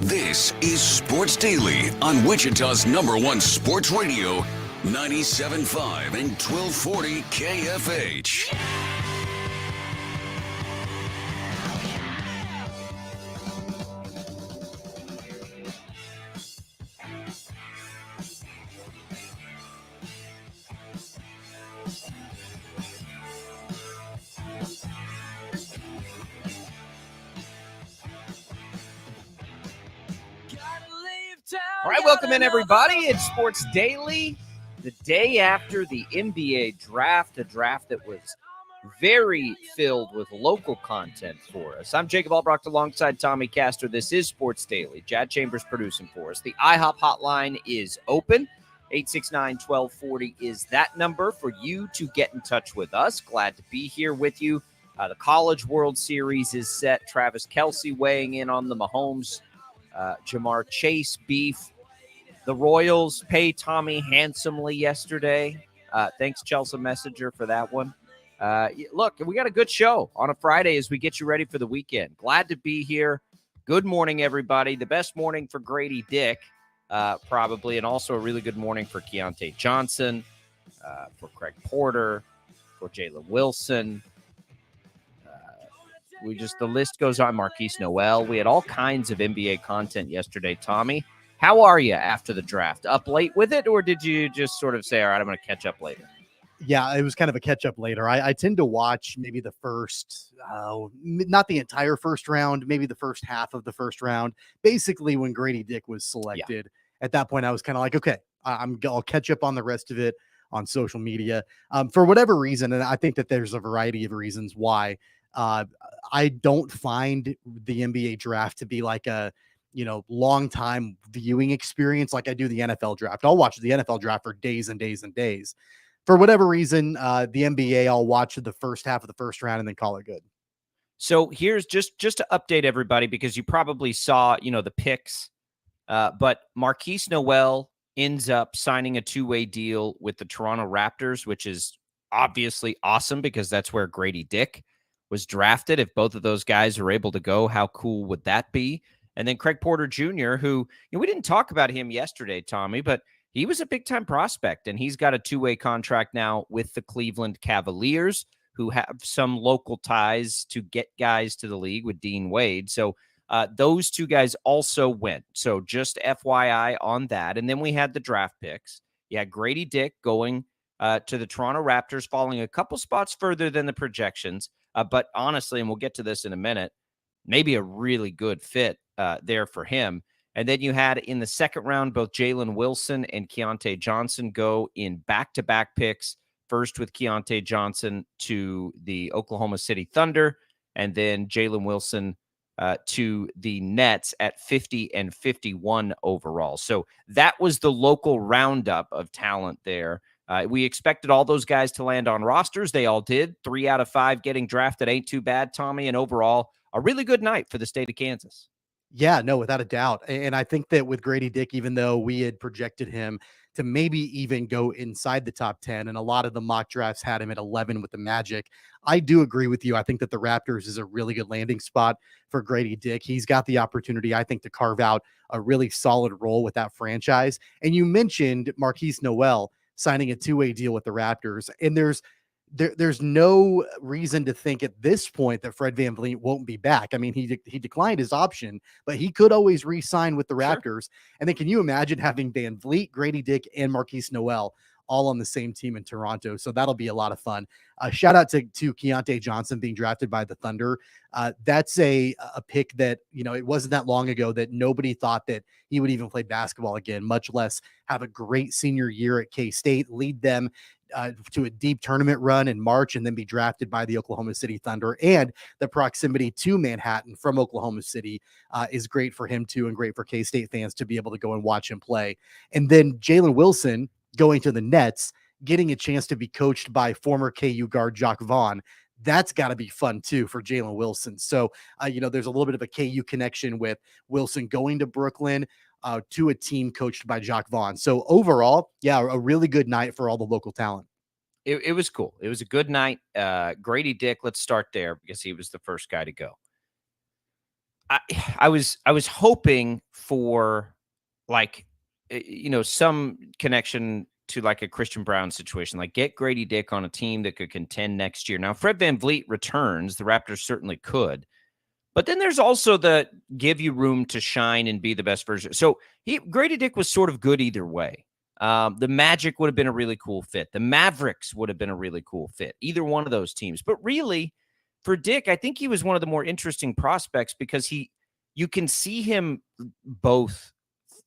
This is Sports Daily on Wichita's #1 sports radio, 97.5 and 1240 KFH. All right, welcome in, everybody. It's Sports Daily, the day after the NBA draft, a draft that was very filled with local content for us. I'm Jacob Albracht alongside Tommy Castor. This is Sports Daily. Jad Chambers producing for us. The IHOP hotline is open. 869-1240 is that number for you to get in touch with us. Glad to be here with you. The College World Series is set. Travis Kelce weighing in on the Mahomes Jamar Chase beef. The Royals pay Tommy handsomely yesterday. Thanks, Chelsea Messenger, for that one. Look, we got a good show on a Friday as we get you ready for the weekend. Glad to be here. Good morning, everybody. The best morning for Grady Dick, probably, and also a really good morning for Keontae Johnson, for Craig Porter, for Jalen Wilson. The list goes on. Marquise Noel. We had all kinds of NBA content yesterday, Tommy. How are you after the draft? Up late with it, or did you just sort of say, all right, I'm going to catch up later? Yeah, it was kind of a catch up later. I tend to watch maybe the first, not the entire first round, maybe the first half of the first round. Basically, when Grady Dick was selected, At that point, I was kind of like, okay, I'll catch up on the rest of it on social media. For whatever reason, and I think that there's a variety of reasons why, I don't find the NBA draft to be like a, long time viewing experience like I do the NFL draft. I'll watch the NFL draft for days and days and days. For whatever reason, the NBA, I'll watch the first half of the first round and then call it good. So here's just to update everybody, because you probably saw, the picks, but Marquise Noel ends up signing a two-way deal with the Toronto Raptors, which is obviously awesome because that's where Grady Dick was drafted. If both of those guys are able to go, how cool would that be? And then Craig Porter Jr., who, we didn't talk about him yesterday, Tommy, but he was a big-time prospect, and he's got a two-way contract now with the Cleveland Cavaliers, who have some local ties to get guys to the league with Dean Wade. So those two guys also went. So just FYI on that. And then we had the draft picks. You had Grady Dick going to the Toronto Raptors, falling a couple spots further than the projections. But honestly, and we'll get to this in a minute, maybe a really good fit there for him. And then you had in the second round, both Jalen Wilson and Keontae Johnson go in back-to-back picks, first with Keontae Johnson to the Oklahoma City Thunder, and then Jalen Wilson to the Nets at 50 and 51 overall. So that was the local roundup of talent there. We expected all those guys to land on rosters. They all did. 3 out of 5 getting drafted ain't too bad, Tommy. And overall, a really good night for the state of Kansas. Yeah, no, without a doubt. And I think that with Grady Dick, even though we had projected him to maybe even go inside the top 10, and a lot of the mock drafts had him at 11 with the Magic, I do agree with you. I think that the Raptors is a really good landing spot for Grady Dick. He's got the opportunity, I think, to carve out a really solid role with that franchise. And you mentioned Marquise Noel signing a two-way deal with the Raptors, and there's there's no reason to think at this point that Fred VanVleet won't be back. I mean, he declined his option, but he could always re-sign with the Raptors. And then can you imagine having VanVleet, Grady Dick, and Marquise Noel all on the same team in Toronto? So that'll be a lot of fun. Shout out to Keontae Johnson being drafted by the Thunder. That's a pick that, it wasn't that long ago that nobody thought that he would even play basketball again, much less have a great senior year at K-State, lead them to a deep tournament run in March, and then be drafted by the Oklahoma City Thunder. And the proximity to Manhattan from Oklahoma City is great for him too, and great for K-State fans to be able to go and watch him play. And then Jalen Wilson going to the Nets, getting a chance to be coached by former KU guard Jacques Vaughn. That's got to be fun too for Jalen Wilson. So, there's a little bit of a KU connection with Wilson going to Brooklyn, to a team coached by Jacques Vaughn. So overall, yeah, a really good night for all the local talent. It was cool. It was a good night. Grady Dick, let's start there because he was the first guy to go. I was hoping for some connection to like a Christian Brown situation, like get Grady Dick on a team that could contend next year. Now, Fred VanVleet returns. The Raptors certainly could. But then there's also the give you room to shine and be the best version. So Grady Dick was sort of good either way. The Magic would have been a really cool fit. The Mavericks would have been a really cool fit. Either one of those teams. But really, for Dick, I think he was one of the more interesting prospects because you can see him both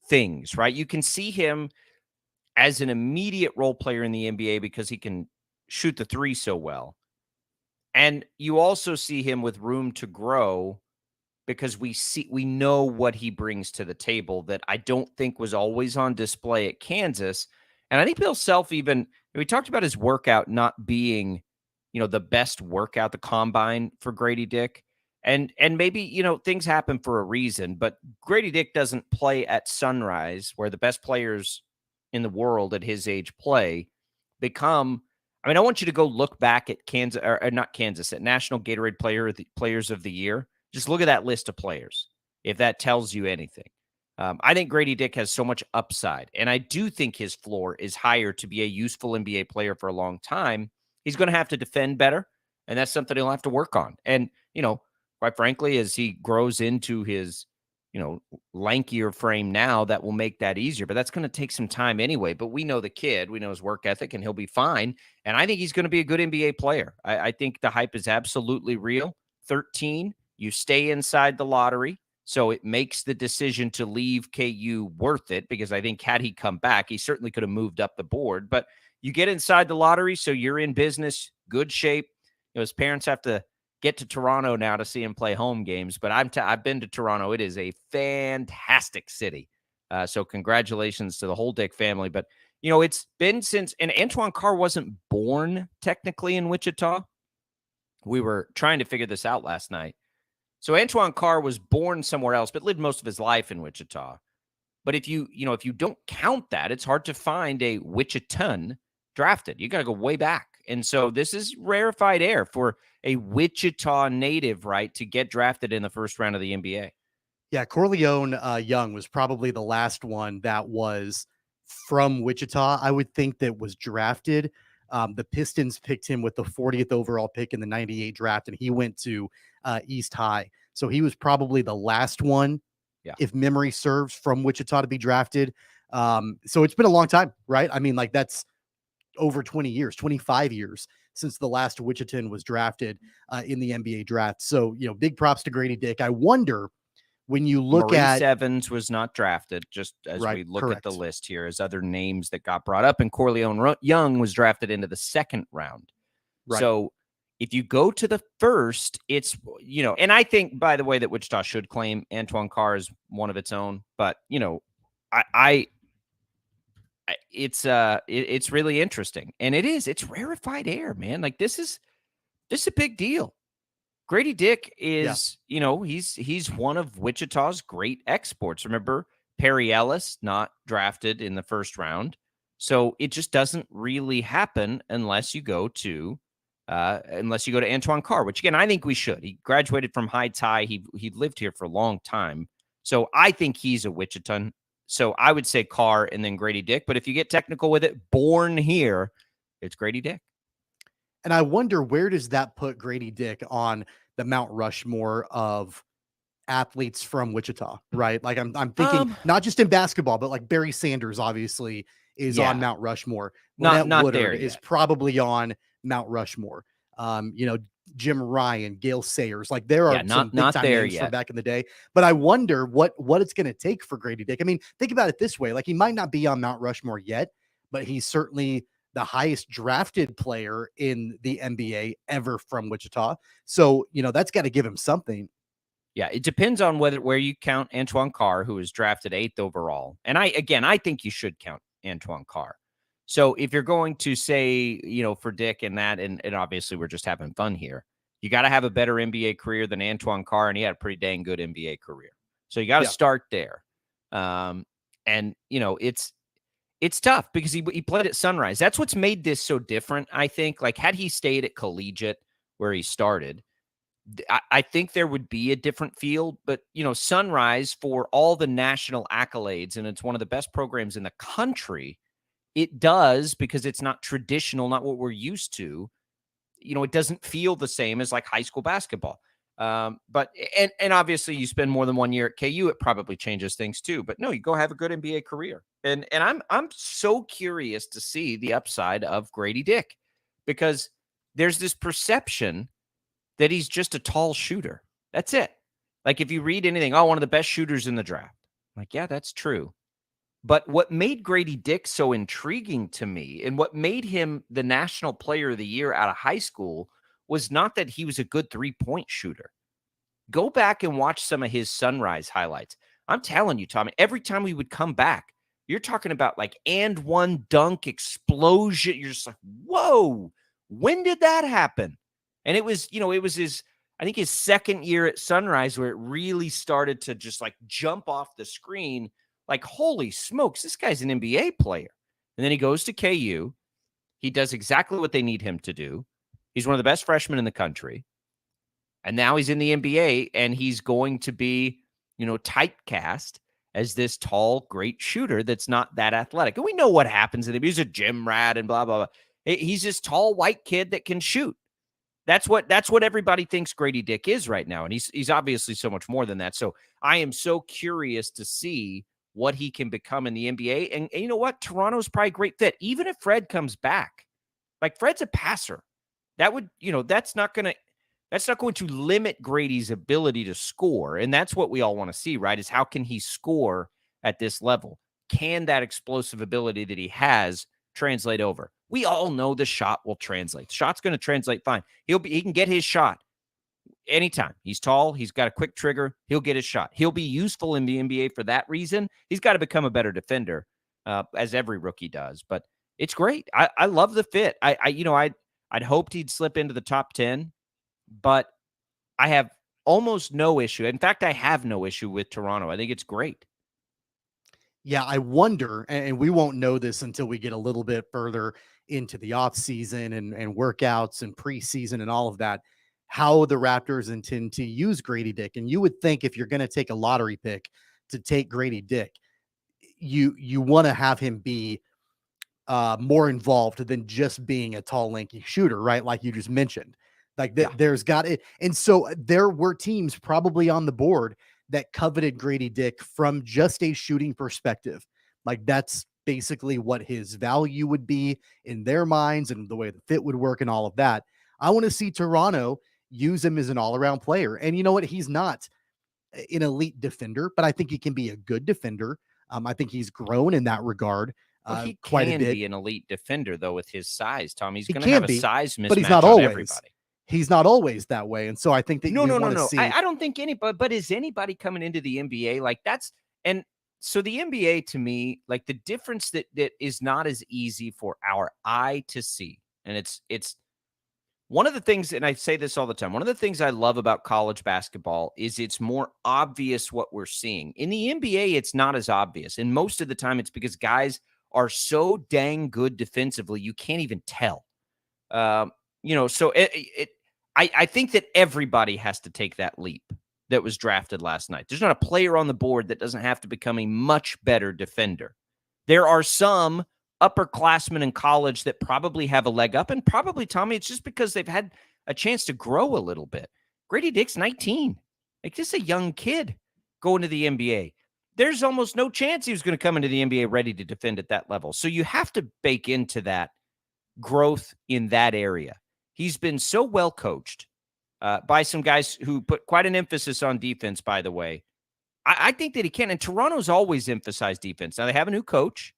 things, right? You can see him as an immediate role player in the NBA because he can shoot the three so well. And you also see him with room to grow because we know what he brings to the table that I don't think was always on display at Kansas. And I think Bill Self we talked about his workout not being, the best workout, the combine for Grady Dick. And maybe, things happen for a reason, but Grady Dick doesn't play at Sunrise where the best players in the world at his age play become. I want you to go look back at Kansas, or not Kansas, at National Gatorade Players of the Year. Just look at that list of players, if that tells you anything. I think Grady Dick has so much upside, and I do think his floor is higher to be a useful NBA player for a long time. He's going to have to defend better, and that's something he'll have to work on. And, quite frankly, as he grows into his, lankier frame now, that will make that easier. But that's going to take some time anyway. But we know the kid, we know his work ethic, and he'll be fine. And I think he's going to be a good NBA player. I think the hype is absolutely real. 13, you stay inside the lottery. So it makes the decision to leave KU worth it, because I think had he come back, he certainly could have moved up the board. But you get inside the lottery, so you're in business, good shape. His parents have to get to Toronto now to see him play home games. But I've been to Toronto. It is a fantastic city. So congratulations to the whole Dick family. But, it's been since – and Antoine Carr wasn't born technically in Wichita. We were trying to figure this out last night. So Antoine Carr was born somewhere else, but lived most of his life in Wichita. But if you don't count that, it's hard to find a Wichitan drafted. You got to go way back. And so this is rarefied air for a Wichita native, right, to get drafted in the first round of the NBA. Yeah, Corleone Young was probably the last one that was from Wichita, I would think, that was drafted. The Pistons picked him with the 40th overall pick in the 98 draft, and he went to East High. So he was probably the last one, if memory serves, from Wichita to be drafted. So it's been a long time, right? That's over 20 years, 25 years since the last Wichitan was drafted in the NBA draft. So, big props to Grady Dick. I wonder, when you look Maurice Evans was not drafted, just as we look at the list here, as other names that got brought up, and Corleone Young was drafted into the second round. Right. So if you go to the first, it's, and I think, by the way, that Wichita should claim Antoine Carr as one of its own, but, it's really interesting, and it's rarefied air, man. Like this is a big deal. Grady Dick is, he's one of Wichita's great exports. Remember, Perry Ellis not drafted in the first round, so it just doesn't really happen unless you go to Antoine Carr, which again I think we should. He graduated from Heights High. He lived here for a long time, so I think he's a Wichitan. So I would say Carr and then Grady Dick. But if you get technical with it, born here, it's Grady Dick. And I wonder, where does that put Grady Dick on the Mount Rushmore of athletes from Wichita, right? Like I'm thinking Um, not just in basketball, but like Barry Sanders obviously is on yeah, Mount Rushmore. not Lynette not there Woodard is yet. probably on Mount Rushmore. You know, Jim Ryan, Gail Sayers, like there Yeah, are some big not time there names from yet. back in the day. But I wonder what it's going to take for Grady Dick. I mean, think about it this way: like he might not be on Mount Rushmore yet, but he's certainly the highest drafted player in the NBA ever from Wichita. So, you know, that's got to give him something. Yeah, it depends on where you count Antoine Carr, who was drafted 8th overall. And I think you should count Antoine Carr. So if you're going to say, for Dick and that, and obviously we're just having fun here, you got to have a better NBA career than Antoine Carr, and he had a pretty dang good NBA career. So you got to Yeah. start there. And it's tough because he played at Sunrise. That's what's made this so different, I think. Like, had he stayed at Collegiate where he started, I think there would be a different field. But, Sunrise, for all the national accolades, and it's one of the best programs in the country, it does, because it's not traditional, not what we're used to. It doesn't feel the same as like high school basketball. But obviously you spend more than 1 year at KU, it probably changes things too. But no, you go have a good NBA career. And I'm so curious to see the upside of Grady Dick, because there's this perception that he's just a tall shooter. That's it. Like, if you read anything, one of the best shooters in the draft. Like, yeah, that's true. But what made Grady Dick so intriguing to me, and what made him the National Player of the Year out of high school, was not that he was a good three-point shooter. Go back and watch some of his Sunrise highlights. I'm telling you, Tommy, every time we would come back, you're talking about like and one dunk explosion. You're just like, whoa, when did that happen? And it was I think his second year at Sunrise where it really started to just like jump off the screen. Like, holy smokes, this guy's an NBA player. And then he goes to KU. He does exactly what they need him to do. He's one of the best freshmen in the country. And now he's in the NBA, and he's going to be, typecast as this tall, great shooter that's not that athletic. And we know what happens to him. He's a gym rat and blah, blah, blah. He's this tall, white kid that can shoot. That's what everybody thinks Grady Dick is right now. And he's obviously so much more than that. So I am so curious to see what he can become in the NBA. And you know what? Toronto's probably a great fit. Even if Fred comes back, like, Fred's a passer. That would, that's not going to limit Grady's ability to score. And that's what we all want to see, right? Is how can he score at this level? Can that explosive ability that he has translate over? We all know the shot will translate. The shot's going to translate fine. He can get his shot anytime. He's tall. He's got a quick trigger. He'll get his shot. He'll be useful in the NBA for that reason. He's got to become a better defender, as every rookie does. But it's great. I love the fit. I'd hoped he'd slip into the top 10, but I have almost no issue. In fact, I have no issue with Toronto. I think it's great. Yeah, I wonder, and we won't know this until we get a little bit further into the off season and workouts and preseason and all of that, how the Raptors intend to use Grady Dick. And you would think, if you're going to take a lottery pick to take Grady Dick, you want to have him be more involved than just being a tall, lanky shooter, right? Like you just mentioned, like there's got it. And so there were teams probably on the board that coveted Grady Dick from just a shooting perspective. Like, that's basically what his value would be in their minds and the way the fit would work and all of that. I want to see Toronto use him as an all-around player. And you know what? He's not an elite defender, but I think he can be a good defender. I think he's grown in that regard. He quite a can bit. be an elite defender, though, with his size, Tom. He's He going to can have a be, size mismatch but he's not on always. everybody. He's not always that way. And so I think that No. see. I don't think anybody, but is anybody coming into the NBA like that's, and so the NBA, to me, like, the difference that is not as easy for our eye to see. And it's one of the things, and I say this all the time, one of the things I love about college basketball is it's more obvious what we're seeing. In the NBA, it's not as obvious. And most of the time it's because guys are so dang good defensively, you can't even tell. So I think that everybody has to take that leap that was drafted last night. There's not a player on the board that doesn't have to become a much better defender. There are some upperclassmen in college that probably have a leg up, and probably, Tommy, it's just because they've had a chance to grow a little bit. Grady Dick's 19. Like, just a young kid going to the NBA. There's almost no chance he was going to come into the NBA ready to defend at that level. So you have to bake into that growth in that area. He's been so well coached by some guys who put quite an emphasis on defense, by the way. I think that he can. And Toronto's always emphasized defense. Now, they have a new coach,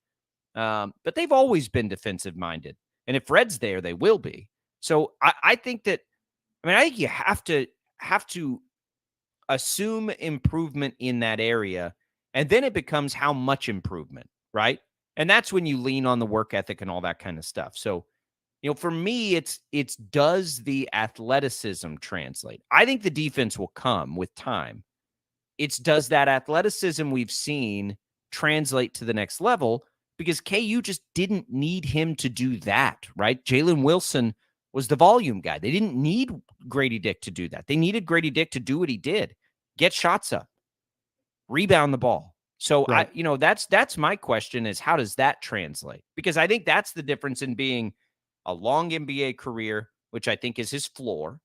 but they've always been defensive minded. And if Fred's there, they will be. So I think that, I think you have to assume improvement in that area. And then it becomes how much improvement, right? And that's when you lean on the work ethic and all that kind of stuff. So, for me, it's does the athleticism translate? I think the defense will come with time. It's does that athleticism we've seen translate to the next level? Because KU just didn't need him to do that, right? Jalen Wilson was the volume guy. They didn't need Grady Dick to do that. They needed Grady Dick to do what he did. Get shots up, rebound the ball. So right. That's my question is how does that translate? Because I think that's the difference in being a long NBA career, which I think is his floor,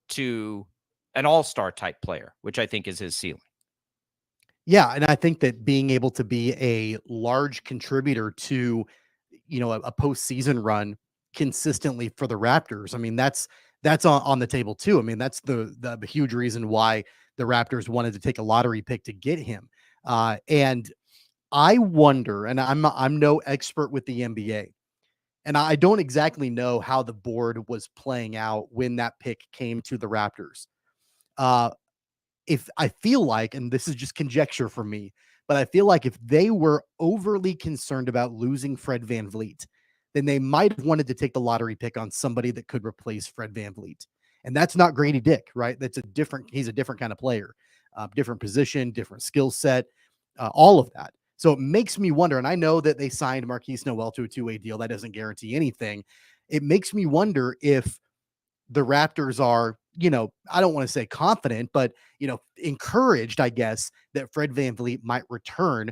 to an all-star type player, which I think is his ceiling. Yeah, and I think that being able to be a large contributor to, a postseason run consistently for the Raptors, that's on the table too. That's the huge reason why the Raptors wanted to take a lottery pick to get him. And I wonder, and I'm no expert with the NBA, and I don't exactly know how the board was playing out when that pick came to the Raptors. If I feel like, and this is just conjecture for me, but I feel like if they were overly concerned about losing Fred VanVleet, then they might have wanted to take the lottery pick on somebody that could replace Fred VanVleet. And that's not Grady Dick, right? He's a different kind of player, different position, different skill set, all of that. So it makes me wonder, and I know that they signed Marquise Noel to a two-way deal. That doesn't guarantee anything. It makes me wonder if the Raptors are, I don't want to say confident, but, encouraged, I guess, that Fred VanVleet might return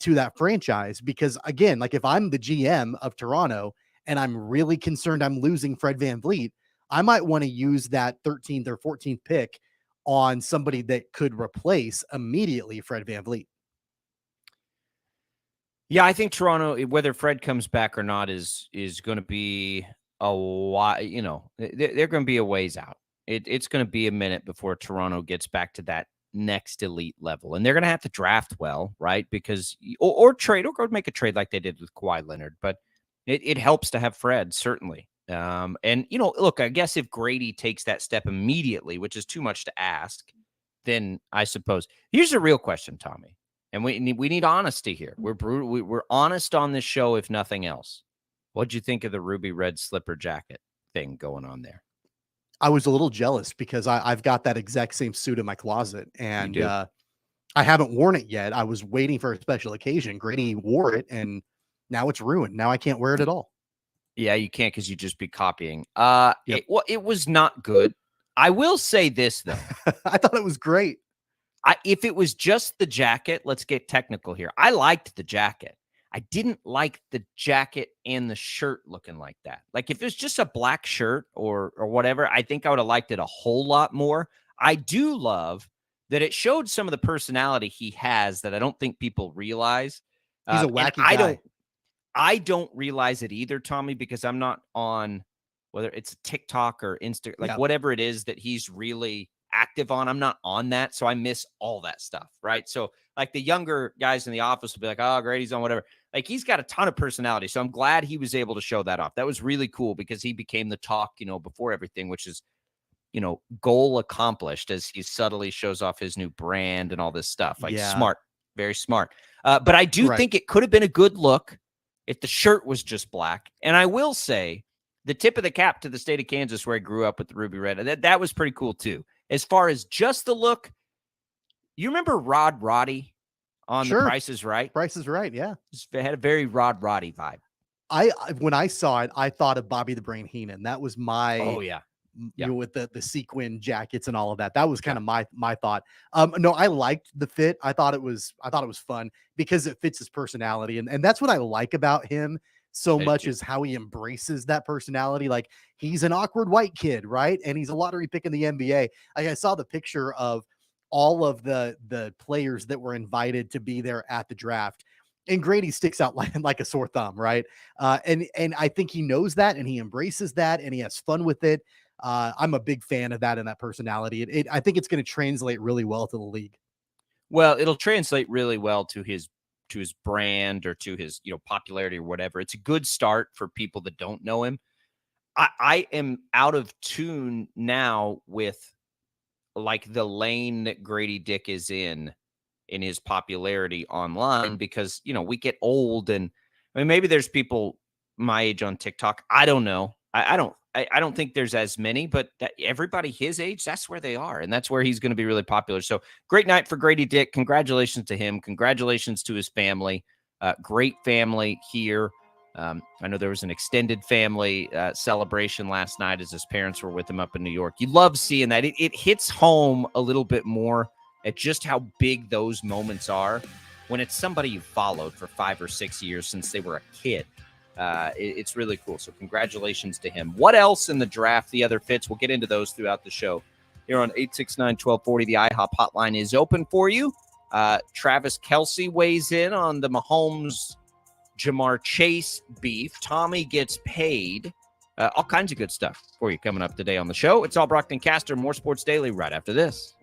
to that franchise. Because again, like if I'm the GM of Toronto and I'm really concerned I'm losing Fred VanVleet, I might want to use that 13th or 14th pick on somebody that could replace immediately Fred VanVleet. Yeah, I think Toronto, whether Fred comes back or not, is going to be a while. They're going to be a ways out. It's going to be a minute before Toronto gets back to that next elite level, and they're going to have to draft well, right? Because or trade or go make a trade like they did with Kawhi Leonard. But it helps to have Fred, certainly. And look, I guess if Grady takes that step immediately, which is too much to ask, then I suppose here's a real question, Tommy. And we need honesty here. We're brutal. We're honest on this show, if nothing else. What'd you think of the ruby red slipper jacket thing going on there? I was a little jealous because I've got that exact same suit in my closet, and I haven't worn it yet. I was waiting for a special occasion. Grady wore it, and now it's ruined. Now I can't wear it at all. Yeah, you can't because you'd just be copying. Yep. It was not good. I will say this, though. I thought it was great. If it was just the jacket, let's get technical here. I liked the jacket. I didn't like the jacket and the shirt looking like that. Like if it was just a black shirt or whatever, I think I would have liked it a whole lot more. I do love that it showed some of the personality he has that I don't think people realize. He's a wacky guy. I don't realize it either, Tommy, because I'm not on whether it's TikTok or Insta, like whatever it is that he's really active on. I'm not on that, so I miss all that stuff, right? So like the younger guys in the office will be like, oh, Grady's on whatever. Like he's got a ton of personality, so I'm glad he was able to show that off. That was really cool because he became the talk, before everything, which is, goal accomplished as he subtly shows off his new brand and all this stuff. Like smart, very smart. But I do think it could have been a good look if the shirt was just black. And I will say the tip of the cap to the state of Kansas where I grew up with the ruby red, that was pretty cool too. As far as just the look, you remember Rod Roddy on The Price is Right? Price is Right, yeah. It had a very Rod Roddy vibe. When I saw it, I thought of Bobby the Brain Heenan. That was my Yeah. with the sequin jackets and all of that. That was kind of my thought. No, I liked the fit. I thought it was fun because it fits his personality. And that's what I like about him so much is how he embraces that personality. Like, he's an awkward white kid, right? And he's a lottery pick in the NBA. I saw the picture of all of the players that were invited to be there at the draft. And Grady sticks out like a sore thumb, right? And I think he knows that, and he embraces that, and he has fun with it. I'm a big fan of that and that personality. I think it's going to translate really well to the league. Well, it'll translate really well to his brand or to his, popularity or whatever. It's a good start for people that don't know him. I am out of tune now with like the lane that Grady Dick is in his popularity online because, we get old, and I mean, maybe there's people my age on TikTok. I don't know. I don't think there's as many, but everybody his age, that's where they are. And that's where he's going to be really popular. So great night for Grady Dick. Congratulations to him. Congratulations to his family. Great family here. I know there was an extended family celebration last night as his parents were with him up in New York. You love seeing that. It hits home a little bit more at just how big those moments are when it's somebody you followed for 5 or 6 years since they were a kid. It's really cool. So congratulations to him. What else in the draft, the other fits? We'll get into those throughout the show. Here on 869-1240, the IHOP hotline is open for you. Travis Kelce weighs in on the Mahomes Jamar Chase beef. Tommy gets paid. All kinds of good stuff for you coming up today on the show. It's Albracht and Castor. More Sports Daily right after this.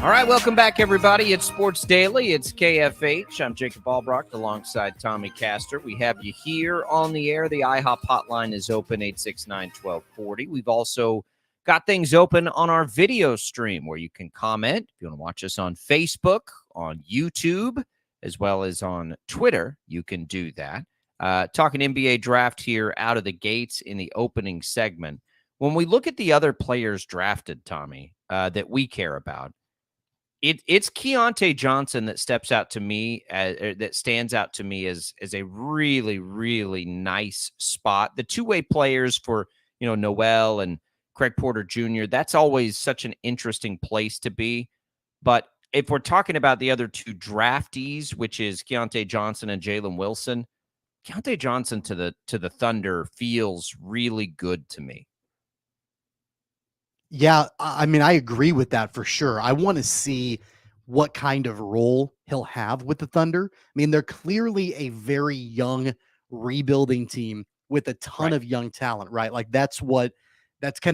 All right, welcome back, everybody. It's Sports Daily. It's KFH. I'm Jacob Albracht alongside Tommy Castor. We have you here on the air. The IHOP hotline is open, 869-1240. We've also got things open on our video stream where you can comment. If you want to watch us on Facebook, on YouTube, as well as on Twitter, you can do that. Talking NBA draft here out of the gates in the opening segment. When we look at the other players drafted, Tommy, that we care about, it's Keontae Johnson that steps out to me, that stands out to me as a really, really nice spot. The two-way players for, Noel and Craig Porter Jr., that's always such an interesting place to be. But if we're talking about the other two draftees, which is Keontae Johnson and Jalen Wilson, Keontae Johnson to the Thunder feels really good to me. Yeah, I mean, I agree with that for sure. I want to see what kind of role he'll have with the Thunder. I mean, they're clearly a very young rebuilding team with a ton of young talent, right? Like that's kind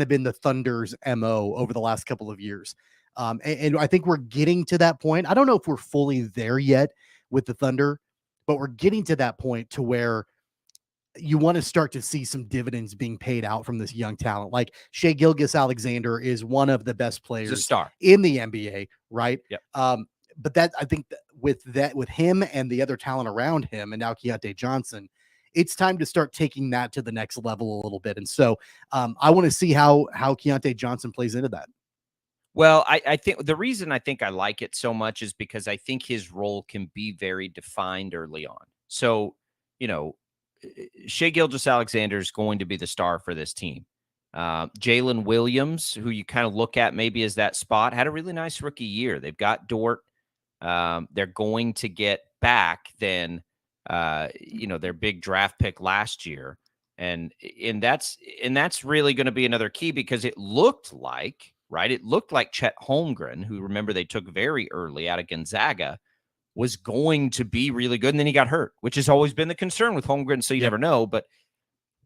of been the Thunder's MO over the last couple of years. And I think we're getting to that point. I don't know if we're fully there yet with the Thunder, but we're getting to that point to where you want to start to see some dividends being paid out from this young talent. Like Shai Gilgeous-Alexander is one of the best players in the NBA, right? Yep. But that I think with him and the other talent around him, and now Keontae Johnson, it's time to start taking that to the next level a little bit. And so I want to see how Keontae Johnson plays into that. Well, I think the reason I think I like it so much is because I think his role can be very defined early on. So, Shai Gilgeous-Alexander is going to be the star for this team. Jalen Williams, who you kind of look at maybe as that spot, had a really nice rookie year. They've got Dort. They're going to get back then, their big draft pick last year. And that's really going to be another key because it looked like Chet Holmgren, who remember they took very early out of Gonzaga, was going to be really good, and then he got hurt, which has always been the concern with Holmgren, so you never know. But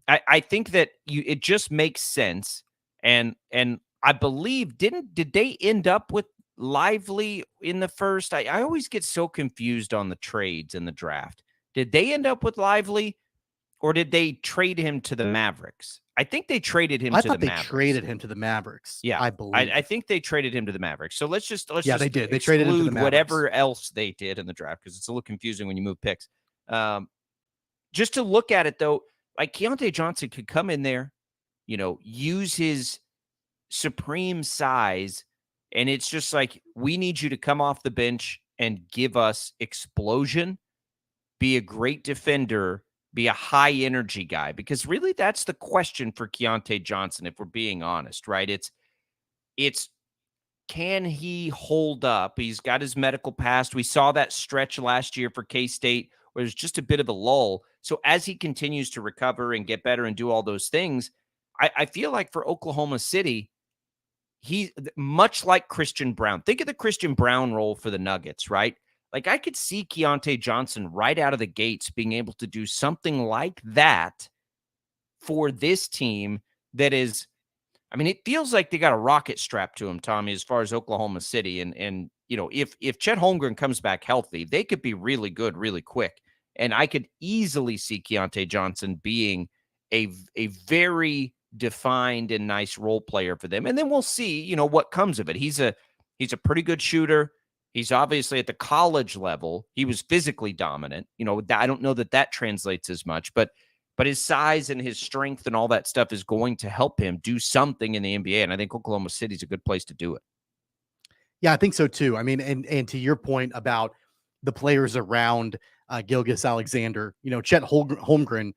I think that it just makes sense, and I believe did they end up with Lively in the first? I always get so confused on the trades in the draft. Did they end up with Lively, or did they trade him to the Mavericks? I think they traded him to the Mavericks. I thought they traded him to the Mavericks. Yeah, I believe. I think they traded him to the Mavericks. So let's they did. They traded him to the Mavericks. Whatever else they did in the draft because it's a little confusing when you move picks. Just to look at it though, like Keontae Johnson could come in there, use his supreme size, and it's just like we need you to come off the bench and give us explosion, be a great defender, be a high energy guy, because really that's the question for Keontae Johnson. If we're being honest, right? It's can he hold up? He's got his medical past. We saw that stretch last year for K-State where there's just a bit of a lull. So as he continues to recover and get better and do all those things, I feel like for Oklahoma City, he's much like Christian Braun. Think of the Christian Braun role for the Nuggets, right? Like I could see Keontae Johnson right out of the gates being able to do something like that for this team that is, I mean, it feels like they got a rocket strapped to him, Tommy, as far as Oklahoma City. And if Chet Holmgren comes back healthy, they could be really good really quick. And I could easily see Keontae Johnson being a very defined and nice role player for them. And then we'll see, what comes of it. He's a pretty good shooter. He's obviously at the college level. He was physically dominant. I don't know that translates as much, but his size and his strength and all that stuff is going to help him do something in the NBA. And I think Oklahoma City is a good place to do it. Yeah, I think so too. I mean, and to your point about the players around Gilgeous-Alexander, Chet Holmgren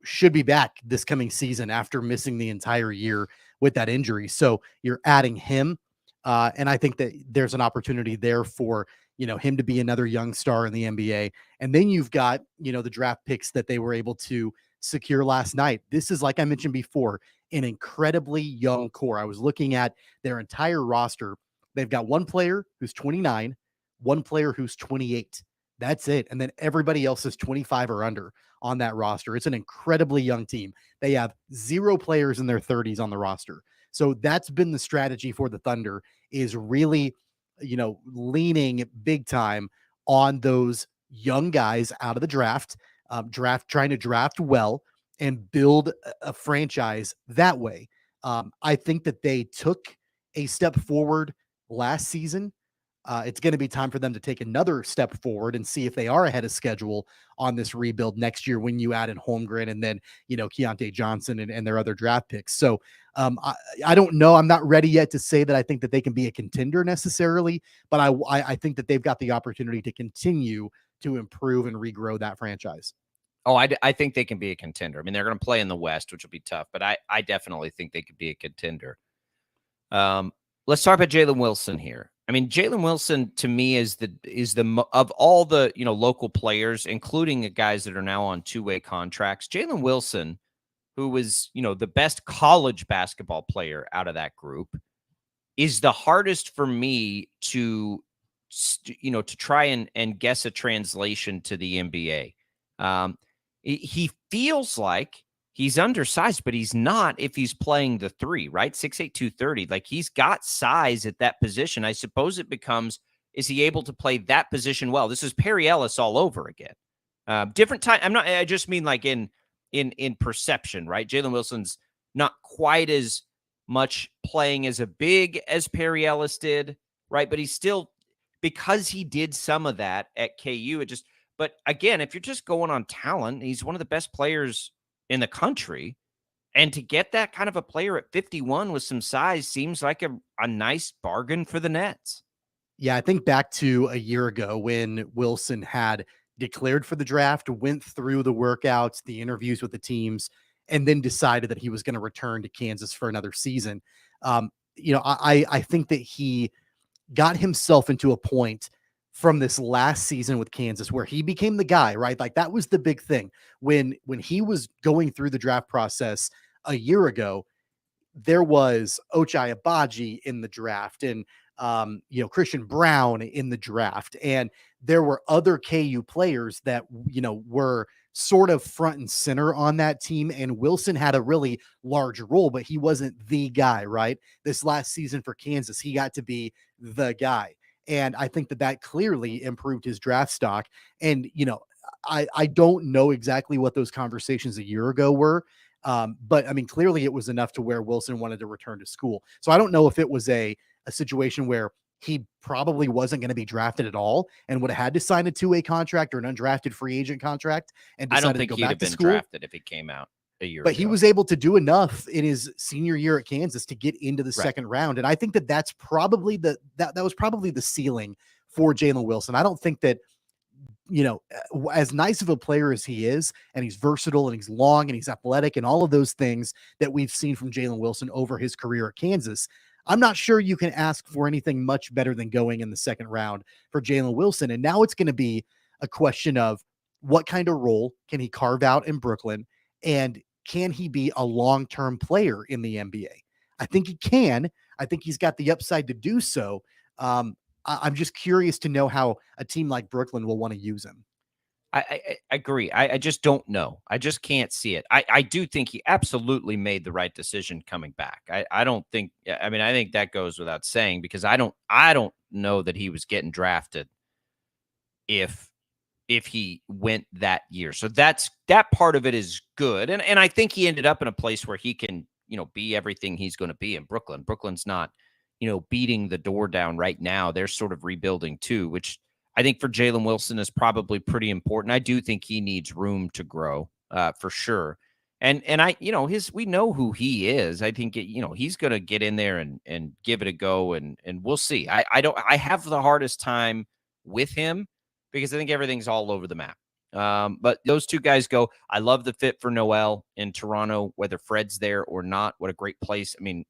should be back this coming season after missing the entire year with that injury. So you're adding him. And I think that there's an opportunity there for, him to be another young star in the NBA. And then you've got, the draft picks that they were able to secure last night. This is, like I mentioned before, an incredibly young core. I was looking at their entire roster. They've got one player who's 29, one player who's 28. That's it. And then everybody else is 25 or under on that roster. It's an incredibly young team. They have 0 players in their 30s on the roster. So that's been the strategy for the Thunder, is really leaning big time on those young guys out of the draft, trying to draft well and build a franchise that way. I think that they took a step forward last season. It's going to be time for them to take another step forward and see if they are ahead of schedule on this rebuild next year when you add in Holmgren and then, Keontae Johnson and their other draft picks. So I don't know. I'm not ready yet to say that I think that they can be a contender necessarily, but I think that they've got the opportunity to continue to improve and regrow that franchise. Oh, I think they can be a contender. I mean, they're going to play in the West, which will be tough, but I definitely think they could be a contender. Let's talk about Jalen Wilson here. I mean, Jalen Wilson to me is the of all the local players, including the guys that are now on two-way contracts. Jalen Wilson, who was the best college basketball player out of that group, is the hardest for me to try and guess a translation to the NBA. He feels like he's undersized, but he's not if he's playing the three, right? 6'8", 230. Like, he's got size at that position. I suppose it becomes, is he able to play that position well? This is Perry Ellis all over again. Different time. I just mean like in perception, right? Jalen Wilson's not quite as much playing as a big as Perry Ellis did, right? But he's still, because he did some of that at KU, but again, if you're just going on talent, he's one of the best players in the country. And to get that kind of a player at 51 with some size seems like a nice bargain for the Nets. Yeah, I think back to a year ago when Wilson had declared for the draft, went through the workouts, the interviews with the teams, and then decided that he was going to return to Kansas for another season. I think that he got himself into a point from this last season with Kansas where he became the guy, right? Like, that was the big thing when he was going through the draft process a year ago. There was Ochai Agbaji in the draft and Christian Brown in the draft, and there were other KU players that were sort of front and center on that team, and Wilson had a really large role, but he wasn't the guy, right? This last season for Kansas, he got to be the guy. And I think that clearly improved his draft stock. And, I don't know exactly what those conversations a year ago were. But I mean, clearly it was enough to where Wilson wanted to return to school. So I don't know if it was a situation where he probably wasn't going to be drafted at all and would have had to sign a two-way contract or an undrafted free agent contract and decided to go back to school. I don't think he'd have been drafted if he came out a year but ago. He was able to do enough in his senior year at Kansas to get into the second round. And I think that's probably that was probably the ceiling for Jalen Wilson. I don't think that, as nice of a player as he is, and he's versatile and he's long and he's athletic and all of those things that we've seen from Jalen Wilson over his career at Kansas, I'm not sure you can ask for anything much better than going in the second round for Jalen Wilson. And now it's going to be a question of what kind of role can he carve out in Brooklyn, and can he be a long-term player in the NBA? I think he can. I think he's got the upside to do so. I'm just curious to know how a team like Brooklyn will want to use him. I agree. I just don't know. I just can't see it. I do think he absolutely made the right decision coming back. I don't think, I mean, I think that goes without saying, because I don't know that he was getting drafted if he went that year. So that part of it is good. And I think he ended up in a place where he can, be everything he's going to be in Brooklyn. Brooklyn's not, beating the door down right now. They're sort of rebuilding too, which I think for Jalen Wilson is probably pretty important. I do think he needs room to grow, for sure. And we know who he is. I think he's going to get in there and give it a go, and we'll see. I have the hardest time with him because I think everything's all over the map. But those two guys go. I love the fit for Noel in Toronto, whether Fred's there or not. What a great place. I mean,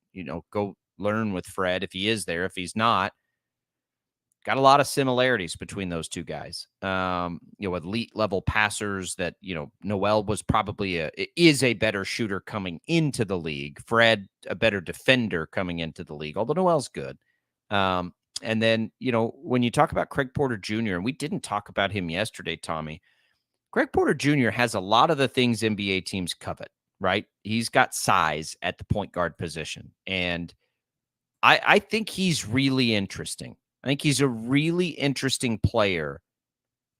go learn with Fred if he is there. If he's not, got a lot of similarities between those two guys. Elite level passers that, Noel was probably is a better shooter coming into the league. Fred, a better defender coming into the league, although Noel's good. And then, when you talk about Craig Porter Jr., and we didn't talk about him yesterday, Tommy, Craig Porter Jr. has a lot of the things NBA teams covet, right? He's got size at the point guard position. And I think he's really interesting. I think he's a really interesting player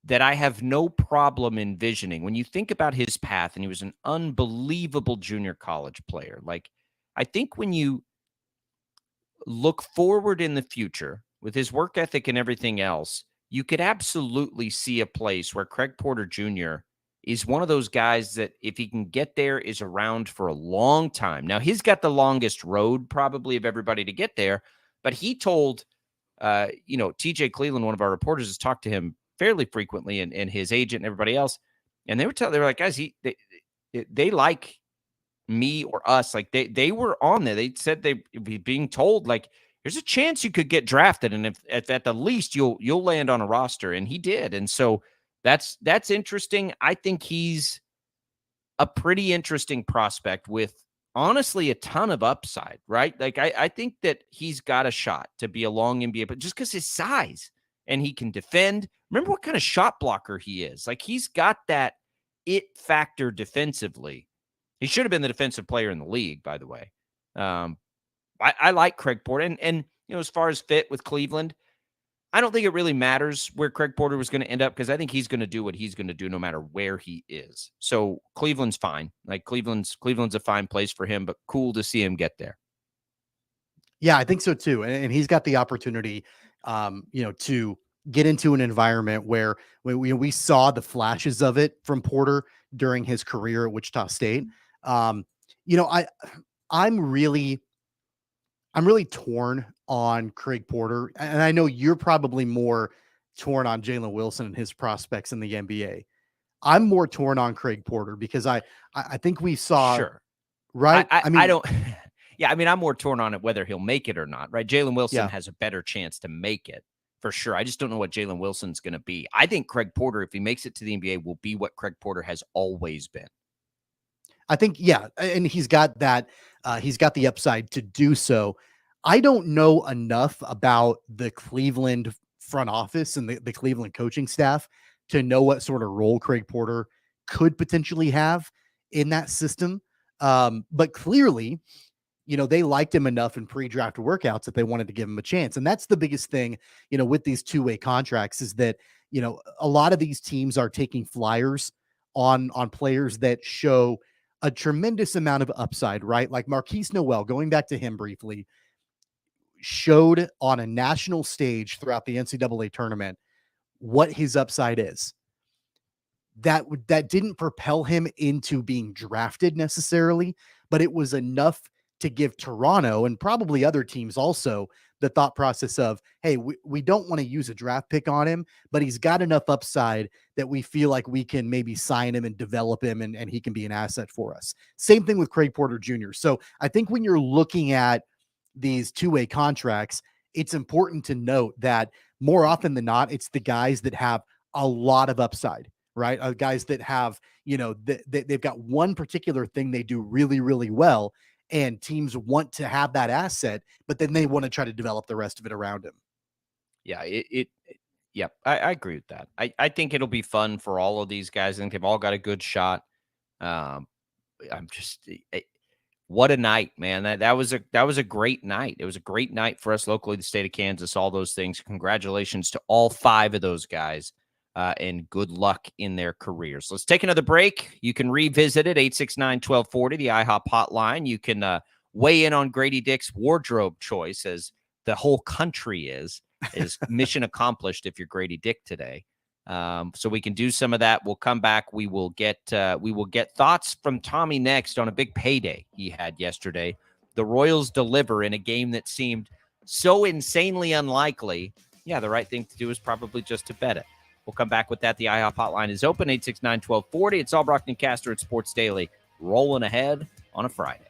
that I have no problem envisioning. When you think about his path, and he was an unbelievable junior college player. Like, I think when you look forward in the future with his work ethic and everything else, you could absolutely see a place where Craig Porter Jr. is one of those guys that, if he can get there, is around for a long time. Now, he's got the longest road probably of everybody to get there, but he told, TJ Cleveland, one of our reporters, has talked to him fairly frequently, and his agent and everybody else. And they were like, guys, they like me or us. Like, they were on there. They said they be being told, like, there's a chance you could get drafted, and if at the least you'll land on a roster. And he did. And so that's interesting. I think he's a pretty interesting prospect with, honestly, a ton of upside, right? Like, I think that he's got a shot to be a long NBA, but just because his size, and he can defend. Remember what kind of shot blocker he is. Like, he's got that it factor defensively. He should have been the defensive player in the league, by the way. I like Craig Porter. And as far as fit with Cleveland, I don't think it really matters where Craig Porter was going to end up, because I think he's going to do what he's going to do no matter where he is. So Cleveland's fine. Like, Cleveland's a fine place for him, but cool to see him get there. Yeah, I think so too. And he's got the opportunity, to get into an environment where we saw the flashes of it from Porter during his career at Wichita State. I'm really torn on Craig Porter, and I know you're probably more torn on Jalen Wilson and his prospects in the NBA. I'm more torn on Craig Porter because I think we saw, sure, right? I don't. Yeah, I mean, I'm more torn on it whether he'll make it or not, right? Jalen Wilson has a better chance to make it, for sure. I just don't know what Jalen Wilson's going to be. I think Craig Porter, if he makes it to the NBA, will be what Craig Porter has always been. I think, yeah, and he's got that. He's got the upside to do so. I don't know enough about the Cleveland front office and the Cleveland coaching staff to know what sort of role Craig Porter could potentially have in that system. But clearly, they liked him enough in pre-draft workouts that they wanted to give him a chance. And that's the biggest thing, with these two-way contracts, is that, a lot of these teams are taking flyers on players that show a tremendous amount of upside, right? Like Marquise Noel, going back to him briefly, showed on a national stage throughout the NCAA tournament what his upside is. That didn't propel him into being drafted necessarily, but it was enough to give Toronto, and probably other teams also, the thought process of, hey, we don't want to use a draft pick on him, but he's got enough upside that we feel like we can maybe sign him and develop him, and he can be an asset for us. Same thing with Craig Porter Jr. So I think when you're looking at these two-way contracts, it's important to note that more often than not, it's the guys that have a lot of upside, right? Guys that have, they've got one particular thing they do really, really well, and teams want to have that asset, but then they want to try to develop the rest of it around him. Yeah, I agree with that. I think it'll be fun for all of these guys. I think they've all got a good shot. What a night, man. That was a great night. It was a great night for us locally, the state of Kansas, all those things. Congratulations to all 5 of those guys, and good luck in their careers. Let's take another break. You can revisit it, 869-1240, the IHOP hotline. You can weigh in on Grady Dick's wardrobe choice, as the whole country is mission accomplished if you're Grady Dick today. So we can do some of that. We'll come back. We will get thoughts from Tommy next on a big payday he had yesterday. The Royals deliver in a game that seemed so insanely unlikely. Yeah, the right thing to do is probably just to bet it. We'll come back with that. The IHOP hotline is open, 869-1240. It's Albracht and Castor at Sports Daily, rolling ahead on a Friday.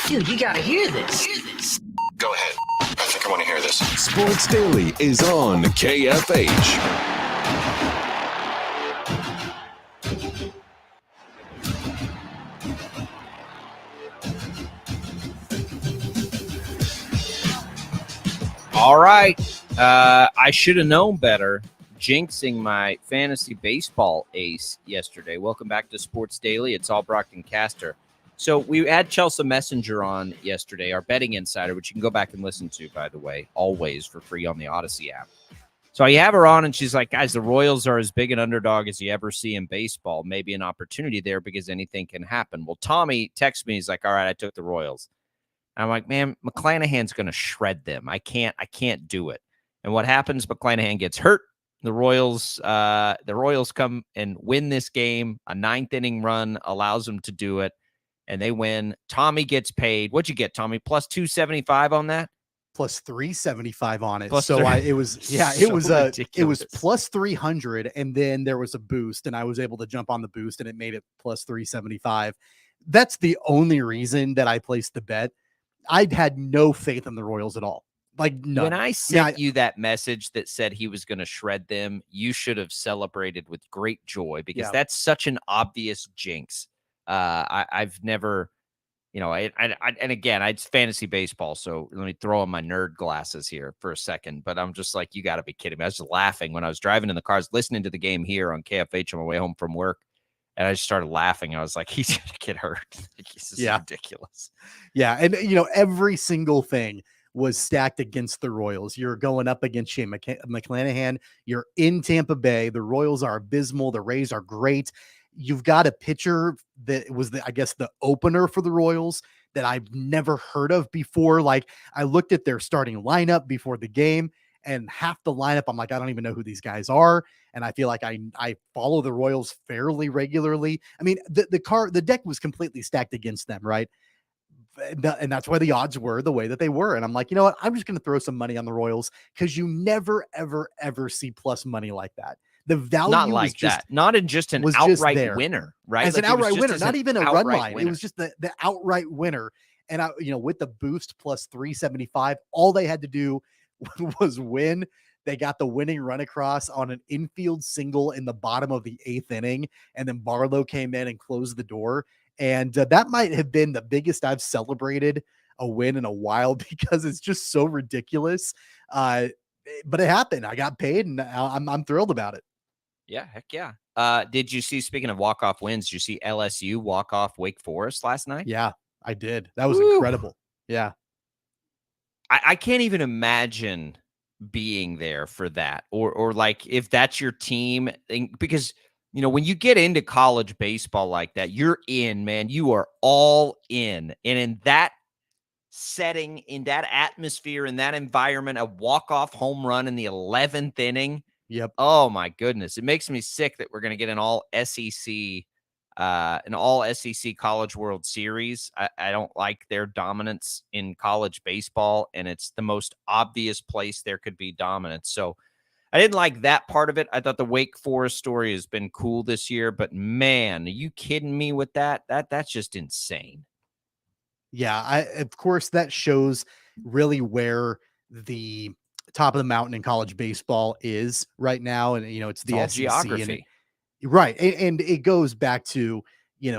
Dude, you gotta hear this. Go ahead. I think I want to hear this. Sports Daily is on KFH. All right. I should have known better. Jinxing my fantasy baseball ace yesterday. Welcome back to Sports Daily. It's Albracht and Castor. So we had Chelsea Messenger on yesterday, our betting insider, which you can go back and listen to, by the way, always for free on the Odyssey app. So I have her on, and she's like, guys, the Royals are as big an underdog as you ever see in baseball. Maybe an opportunity there because anything can happen. Well, Tommy texts me. He's like, all right, I took the Royals. I'm like, man, McClanahan's going to shred them. I can't do it. And what happens? McClanahan gets hurt. The Royals come and win this game. A ninth inning run allows them to do it, and they win. Tommy gets paid. What'd you get, Tommy? Plus 275 on that? Plus 375 on it. Plus so it was ridiculous. plus 300, and then there was a boost, and I was able to jump on the boost, and it made it plus 375. That's the only reason that I placed the bet. I'd had no faith in the Royals at all. Like, none. When I sent you that message that said he was going to shred them, you should have celebrated with great joy because that's such an obvious jinx. I've never, and again, it's fantasy baseball, so let me throw on my nerd glasses here for a second. But I'm just like, you got to be kidding me! I was just laughing when I was driving in the cars, listening to the game here on KFH on my way home from work. And I just started laughing. I was like, he's going to get hurt. This is ridiculous. Yeah. And, every single thing was stacked against the Royals. You're going up against Shane McClanahan. You're in Tampa Bay. The Royals are abysmal. The Rays are great. You've got a pitcher that was, the opener for the Royals that I've never heard of before. Like, I looked at their starting lineup before the game, and half the lineup, I'm like, I don't even know who these guys are. And I feel like I follow the Royals fairly regularly. I mean, the deck was completely stacked against them, right? And that's why the odds were the way that they were. And I'm like, you know what? I'm just going to throw some money on the Royals because you never, ever, ever see plus money like that. The value not like that. Not in just an outright winner, right? As an outright winner, not even a run line. Winner. It was just the outright winner. And with the boost plus 375, all they had to do was win. They got the winning run across on an infield single in the bottom of the 8th inning. And then Barlow came in and closed the door. And that might have been the biggest I've celebrated a win in a while because it's just so ridiculous. But it happened. I got paid, and I'm thrilled about it. Yeah, heck yeah. Did you see, speaking of walk-off wins, did you see LSU walk off Wake Forest last night? Yeah, I did. That was incredible. Yeah. I can't even imagine being there for that, or like if that's your team, because when you get into college baseball like that, you're in, man. You are all in, and in that setting, in that atmosphere, in that environment, a walk-off home run in the 11th inning. Yep. Oh my goodness, it makes me sick that we're going to get an all SEC College World Series. I don't like their dominance in college baseball, and it's the most obvious place there could be dominance. So I didn't like that part of it. I thought the Wake Forest story has been cool this year, but man, are you kidding me with that? That's just insane. Yeah, of course that shows really where the top of the mountain in college baseball is right now, and it's the all SEC, geography. right, and it goes back to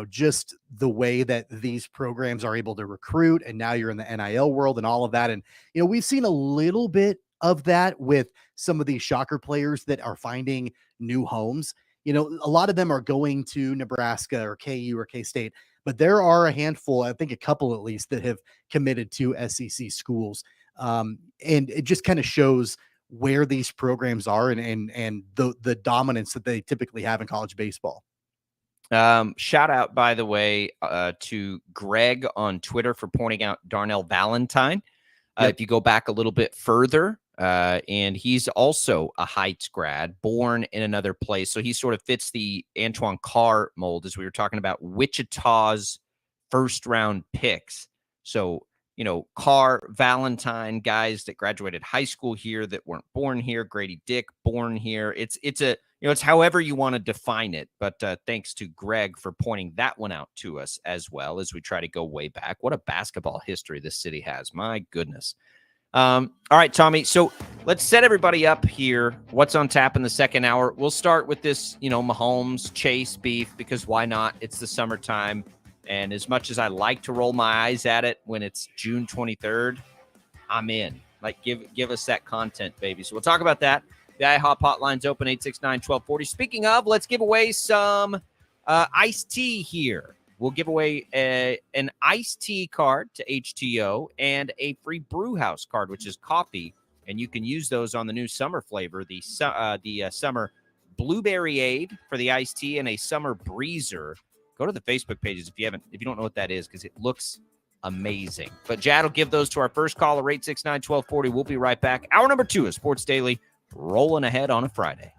just the way that these programs are able to recruit, and now you're in the NIL world and all of that, and we've seen a little bit of that with some of these shocker players that are finding new homes. A lot of them are going to Nebraska or KU or K-State, but there are a handful, I think a couple at least, that have committed to SEC schools. And it just kind of shows where these programs are and the dominance that they typically have in college baseball. Shout out, by the way, to Greg on Twitter for pointing out Darnell Valentine. Yep. If you go back a little bit further, and he's also a Heights grad, born in another place. So he sort of fits the Antoine Carr mold, as we were talking about Wichita's first round picks. So, Carr, Valentine, guys that graduated high school here that weren't born here. Grady Dick, born here. It's it's however you want to define it. But thanks to Greg for pointing that one out to us as well as we try to go way back. What a basketball history this city has. My goodness. All right, Tommy. So let's set everybody up here. What's on tap in the second hour? We'll start with this, Mahomes Chase beef, because why not? It's the summertime. And as much as I like to roll my eyes at it when it's June 23rd, I'm in. Like, give us that content, baby. So we'll talk about that. The IHOP hotline's open, 869-1240. Speaking of, let's give away some iced tea here. We'll give away an iced tea card to HTO and a free brew house card, which is coffee. And you can use those on the new summer flavor, the summer blueberry aid for the iced tea and a summer breezer. Go to the Facebook pages if you don't know what that is, because it looks amazing. But Jad will give those to our first caller, 869-1240. We'll be right back. Hour number 2 of Sports Daily, rolling ahead on a Friday.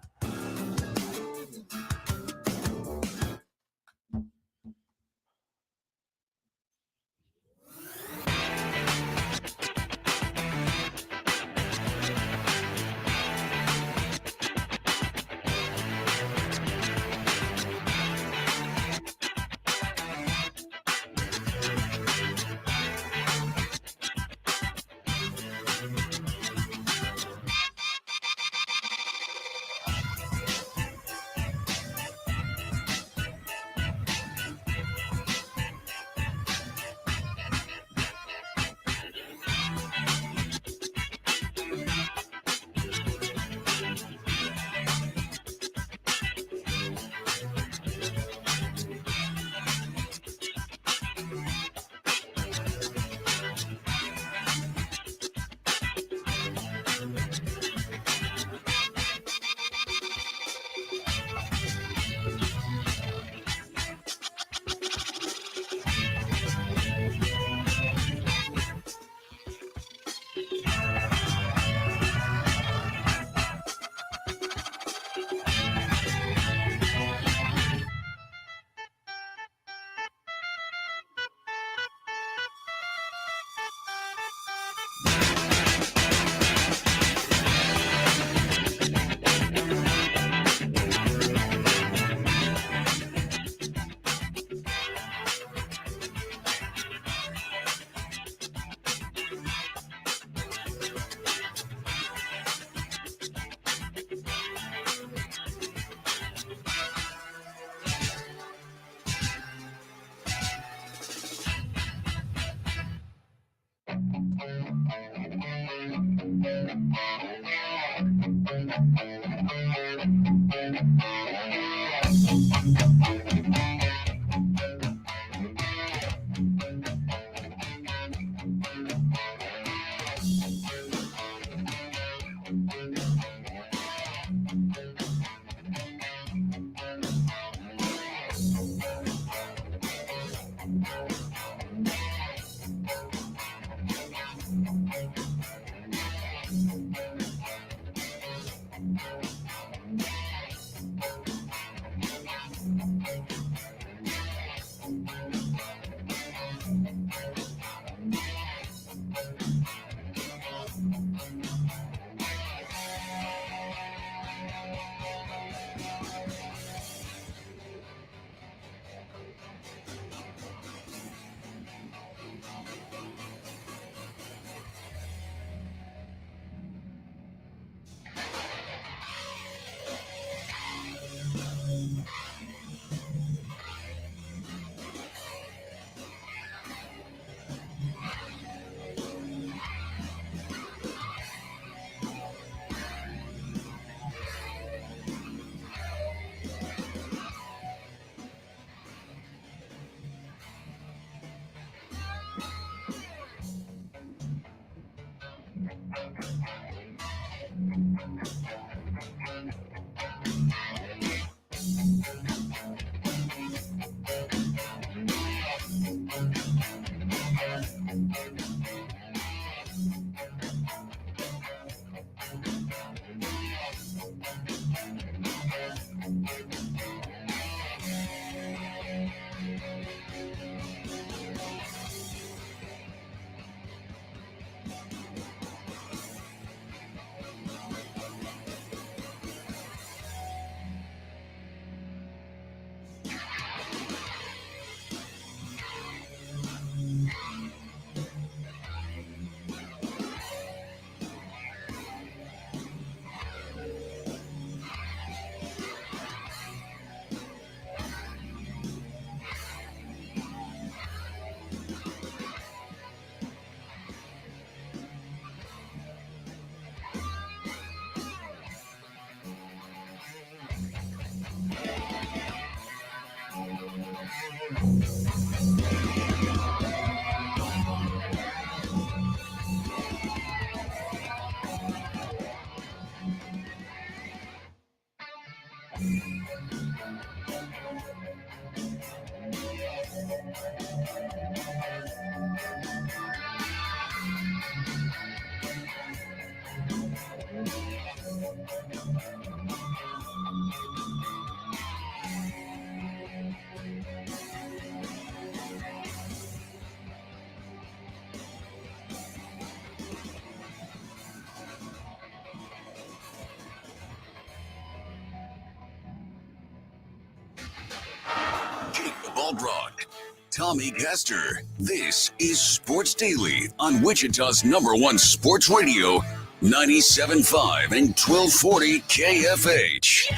King of Albracht, Tommy Castor. This is Sports Daily on Wichita's #1 sports radio, 97.5 and 1240 KFH.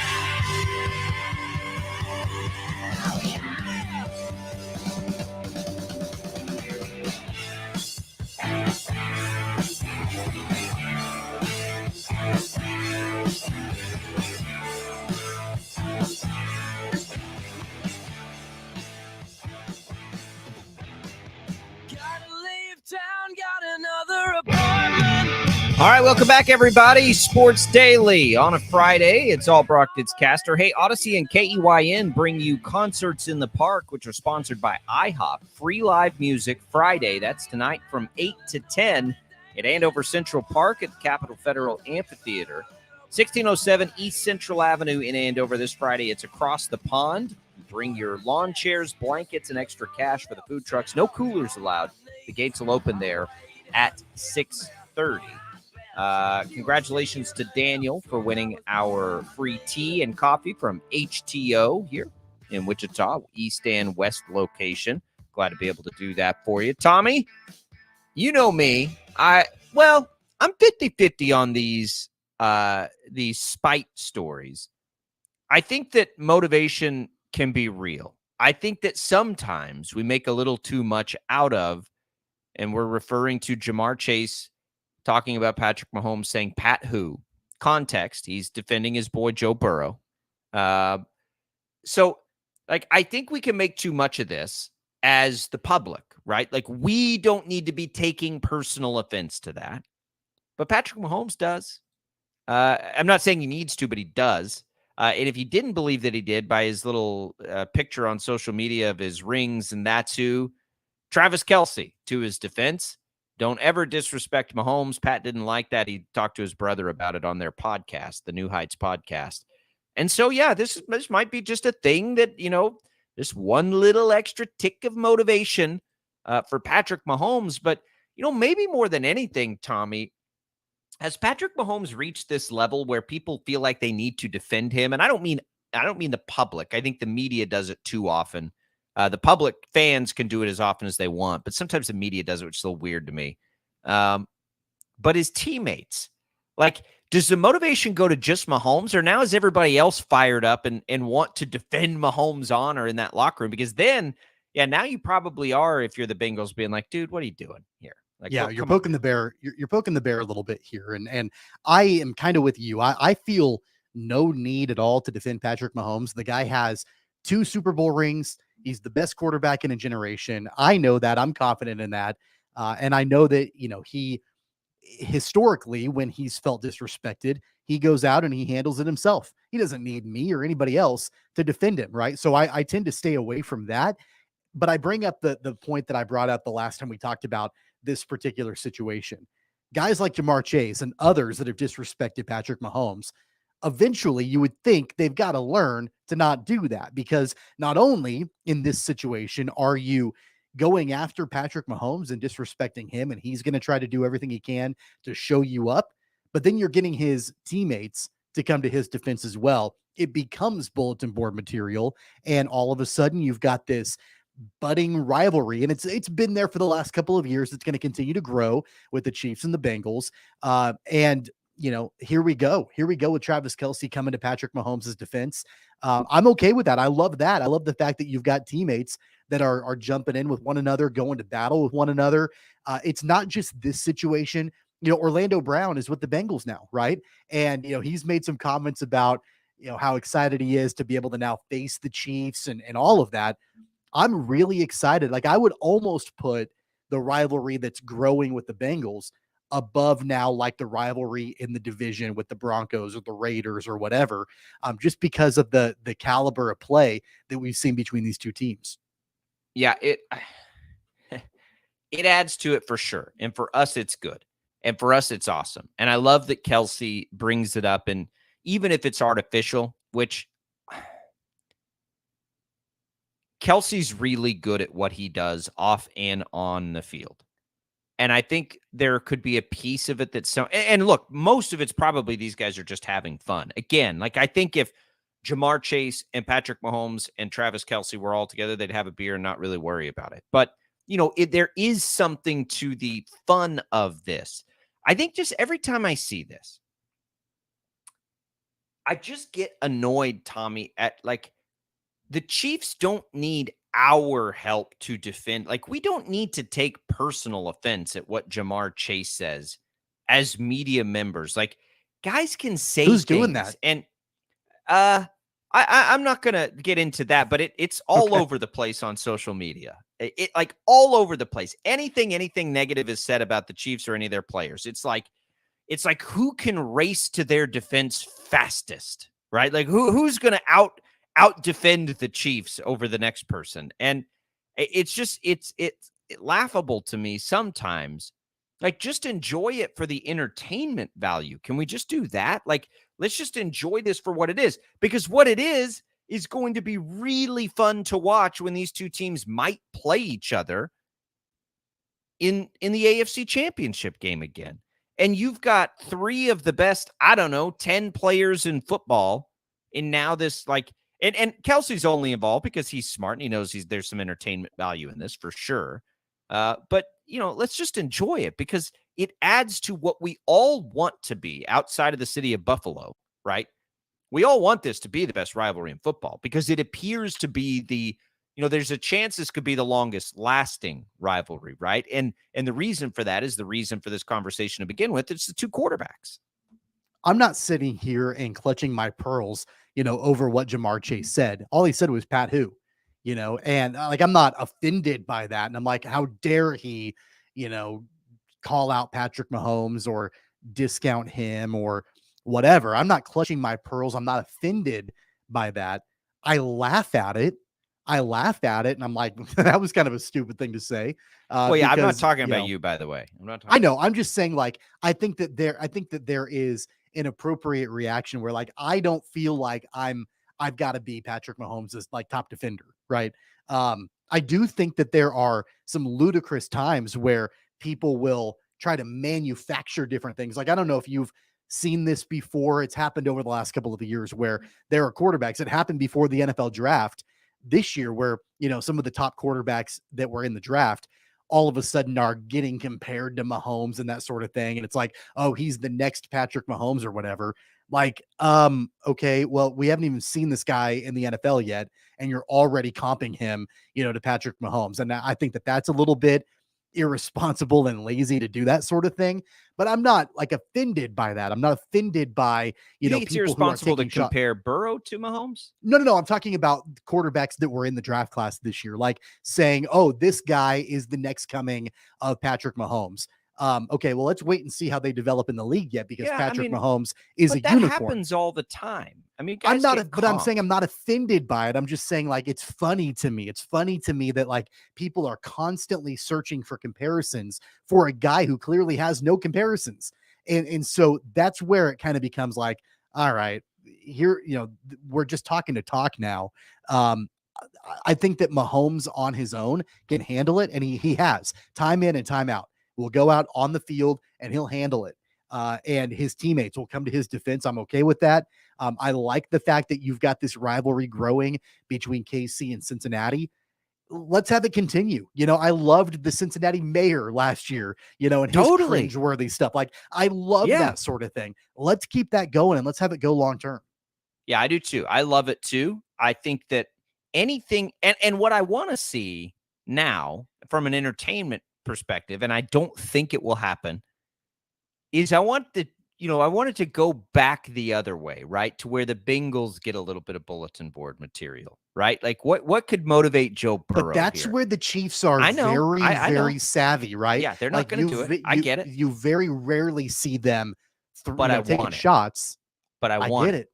All right, welcome back, everybody. Sports Daily on a Friday. It's Albracht, it's Castor. Hey, Odyssey and KEYN bring you Concerts in the Park, which are sponsored by IHOP. Free live music Friday. That's tonight from 8 to 10 at Andover Central Park at the Capitol Federal Amphitheater. 1607 East Central Avenue in Andover this Friday. It's across the pond. Bring your lawn chairs, blankets, and extra cash for the food trucks. No coolers allowed. The gates will open there at 6:30. Congratulations to Daniel for winning our free tea and coffee from HTO here in Wichita, East and West location. Glad to be able to do that for you. Tommy, you know me. I'm 50-50 on these spite stories. I think that motivation can be real. I think that sometimes we make a little too much out of, and we're referring to Jamar Chase talking about Patrick Mahomes saying, Pat who? Context, he's defending his boy Joe Burrow. I think we can make too much of this as the public, right? Like, we don't need to be taking personal offense to that. But Patrick Mahomes does. I'm not saying he needs to, but he does. And if you didn't believe that he did by his little picture on social media of his rings and that's who, Travis Kelce, to his defense, don't ever disrespect Mahomes. Pat didn't like that. He talked to his brother about it on their podcast, the New Heights podcast. And so, yeah, this might be just a thing that, this one little extra tick of motivation for Patrick Mahomes. But, maybe more than anything, Tommy, has Patrick Mahomes reached this level where people feel like they need to defend him? And I don't mean the public. I think the media does it too often. The public fans can do it as often as they want, but sometimes the media does it, which is a little weird to me. But his teammates, does the motivation go to just Mahomes, or now is everybody else fired up and want to defend Mahomes' honor in that locker room? Because then, now you probably are, if you're the Bengals, being like, dude, what are you doing here? You're poking the bear. You're poking the bear a little bit here. And I am kind of with you. I feel no need at all to defend Patrick Mahomes. The guy has 2 Super Bowl rings. He's the best quarterback in a generation. I know that. I'm confident in that. And I know that, he historically, when he's felt disrespected, he goes out and he handles it himself. He doesn't need me or anybody else to defend him, right? So I tend to stay away from that. But I bring up the point that I brought up the last time we talked about this particular situation. Guys like Jamar Chase and others that have disrespected Patrick Mahomes, eventually you would think they've got to learn to not do that, because not only in this situation are you going after Patrick Mahomes and disrespecting him, and he's going to try to do everything he can to show you up, but then you're getting his teammates to come to his defense as well. It becomes bulletin board material, and all of a sudden you've got this budding rivalry, and it's been there for the last couple of years. It's going to continue to grow with the Chiefs and the Bengals. And here we go with Travis Kelce coming to Patrick Mahomes' defense. I'm okay with that. I love that. I love the fact that you've got teammates that are jumping in with one another, going to battle with one another. It's not just this situation. Orlando Brown is with the Bengals now, right? And he's made some comments about how excited he is to be able to now face the Chiefs and all of that. I'm really excited. Like, I would almost put the rivalry that's growing with the Bengals above now, like the rivalry in the division with the Broncos or the Raiders or whatever, just because of the caliber of play that we've seen between these two teams. Yeah, it adds to it for sure. And for us, it's good. And for us, it's awesome. And I love that Kelce brings it up. And even if it's artificial, which Kelce's really good at what he does off and on the field. And I think there could be a piece of it that's and look, most of it's probably these guys are just having fun. Again, like, I think if Jamar Chase and Patrick Mahomes and Travis Kelce were all together, they'd have a beer and not really worry about it. But, there is something to the fun of this. I think just every time I see this, I just get annoyed, Tommy, at like, the Chiefs don't need our help to defend. Like, we don't need to take personal offense at what Jamar Chase says as media members. Like, guys can say who's doing that, and I'm not gonna get into that, but it's all over the place on social media. It like all over the place. Anything negative is said about the Chiefs or any of their players, it's like who can race to their defense fastest, right? Like, who's gonna out defend the Chiefs over the next person. And it's just, it's laughable to me sometimes. Like, just enjoy it for the entertainment value. Can we just do that? Like, let's just enjoy this for what it is, because what it is going to be really fun to watch when these two teams might play each other in the AFC Championship game again. And you've got three of the best, 10 players in football in now this, like, and Kelce's only involved because he's smart and he knows there's some entertainment value in this for sure. But, let's just enjoy it, because it adds to what we all want to be outside of the city of Buffalo, right? We all want this to be the best rivalry in football, because it appears to be there's a chance this could be the longest lasting rivalry, right? And the reason for that is the reason for this conversation to begin with. It's the two quarterbacks. I'm not sitting here and clutching my pearls, over what Jamar Chase said. All he said was Pat who, and like, I'm not offended by that. And I'm like, how dare he, call out Patrick Mahomes or discount him or whatever. I'm not clutching my pearls. I'm not offended by that. I laugh at it. And I'm like, that was kind of a stupid thing to say. Well, yeah, because, I'm not talking about you, by the way. I know. I'm just saying, like, I think that there is an appropriate reaction where, like, I don't feel like I've got to be Patrick Mahomes' like top defender, right? I do think that there are some ludicrous times where people will try to manufacture different things. Like, I don't know if you've seen this before. It's happened over the last couple of years where there are quarterbacks. It happened before the NFL draft this year where, some of the top quarterbacks that were in the draft all of a sudden are getting compared to Mahomes and that sort of thing. And it's like, oh, he's the next Patrick Mahomes or whatever. Like, okay, well, we haven't even seen this guy in the NFL yet, and you're already comping him, to Patrick Mahomes. And I think that that's a little bit irresponsible and lazy to do that sort of thing. But I'm not like offended by that. I'm not offended by, you think it's irresponsible to compare Burrow to Mahomes? No. I'm talking about quarterbacks that were in the draft class this year, like saying, oh, this guy is the next coming of Patrick Mahomes. Okay, well, let's wait and see how they develop in the league yet, because Yeah, I Patrick mean, Mahomes is a but that unicorn. happens all the time. I mean, I'm guys not, get but I'm saying comped. I'm not offended by it. I'm just saying, like, it's funny to me. It's funny to me that, like, people are constantly searching for comparisons for a guy who clearly has no comparisons. And so that's where it kind of becomes like, all right, here, we're just talking to talk now. I think that Mahomes on his own can handle it, and he has time in and time out. Will go out on the field and he'll handle it. And his teammates will come to his defense. I'm okay with that. I like the fact that you've got this rivalry growing between KC and Cincinnati. Let's have it continue. I loved the Cincinnati mayor last year, and his Totally. cringeworthy stuff. Like, I love Yeah. that sort of thing. Let's keep that going and let's have it go long term. Yeah, I do too. I love it too. I think that anything and what I want to see now from an entertainment perspective, and I don't think it will happen, is I want it to go back the other way, right? To where the Bengals get a little bit of bulletin board material, right? Like what could motivate Joe Burrow? But that's here? where the Chiefs are I know. very, I know. very savvy, right? Yeah, they're not Like, going to do it. I get it. You very rarely see them But I taking want it. shots. But I I want get it.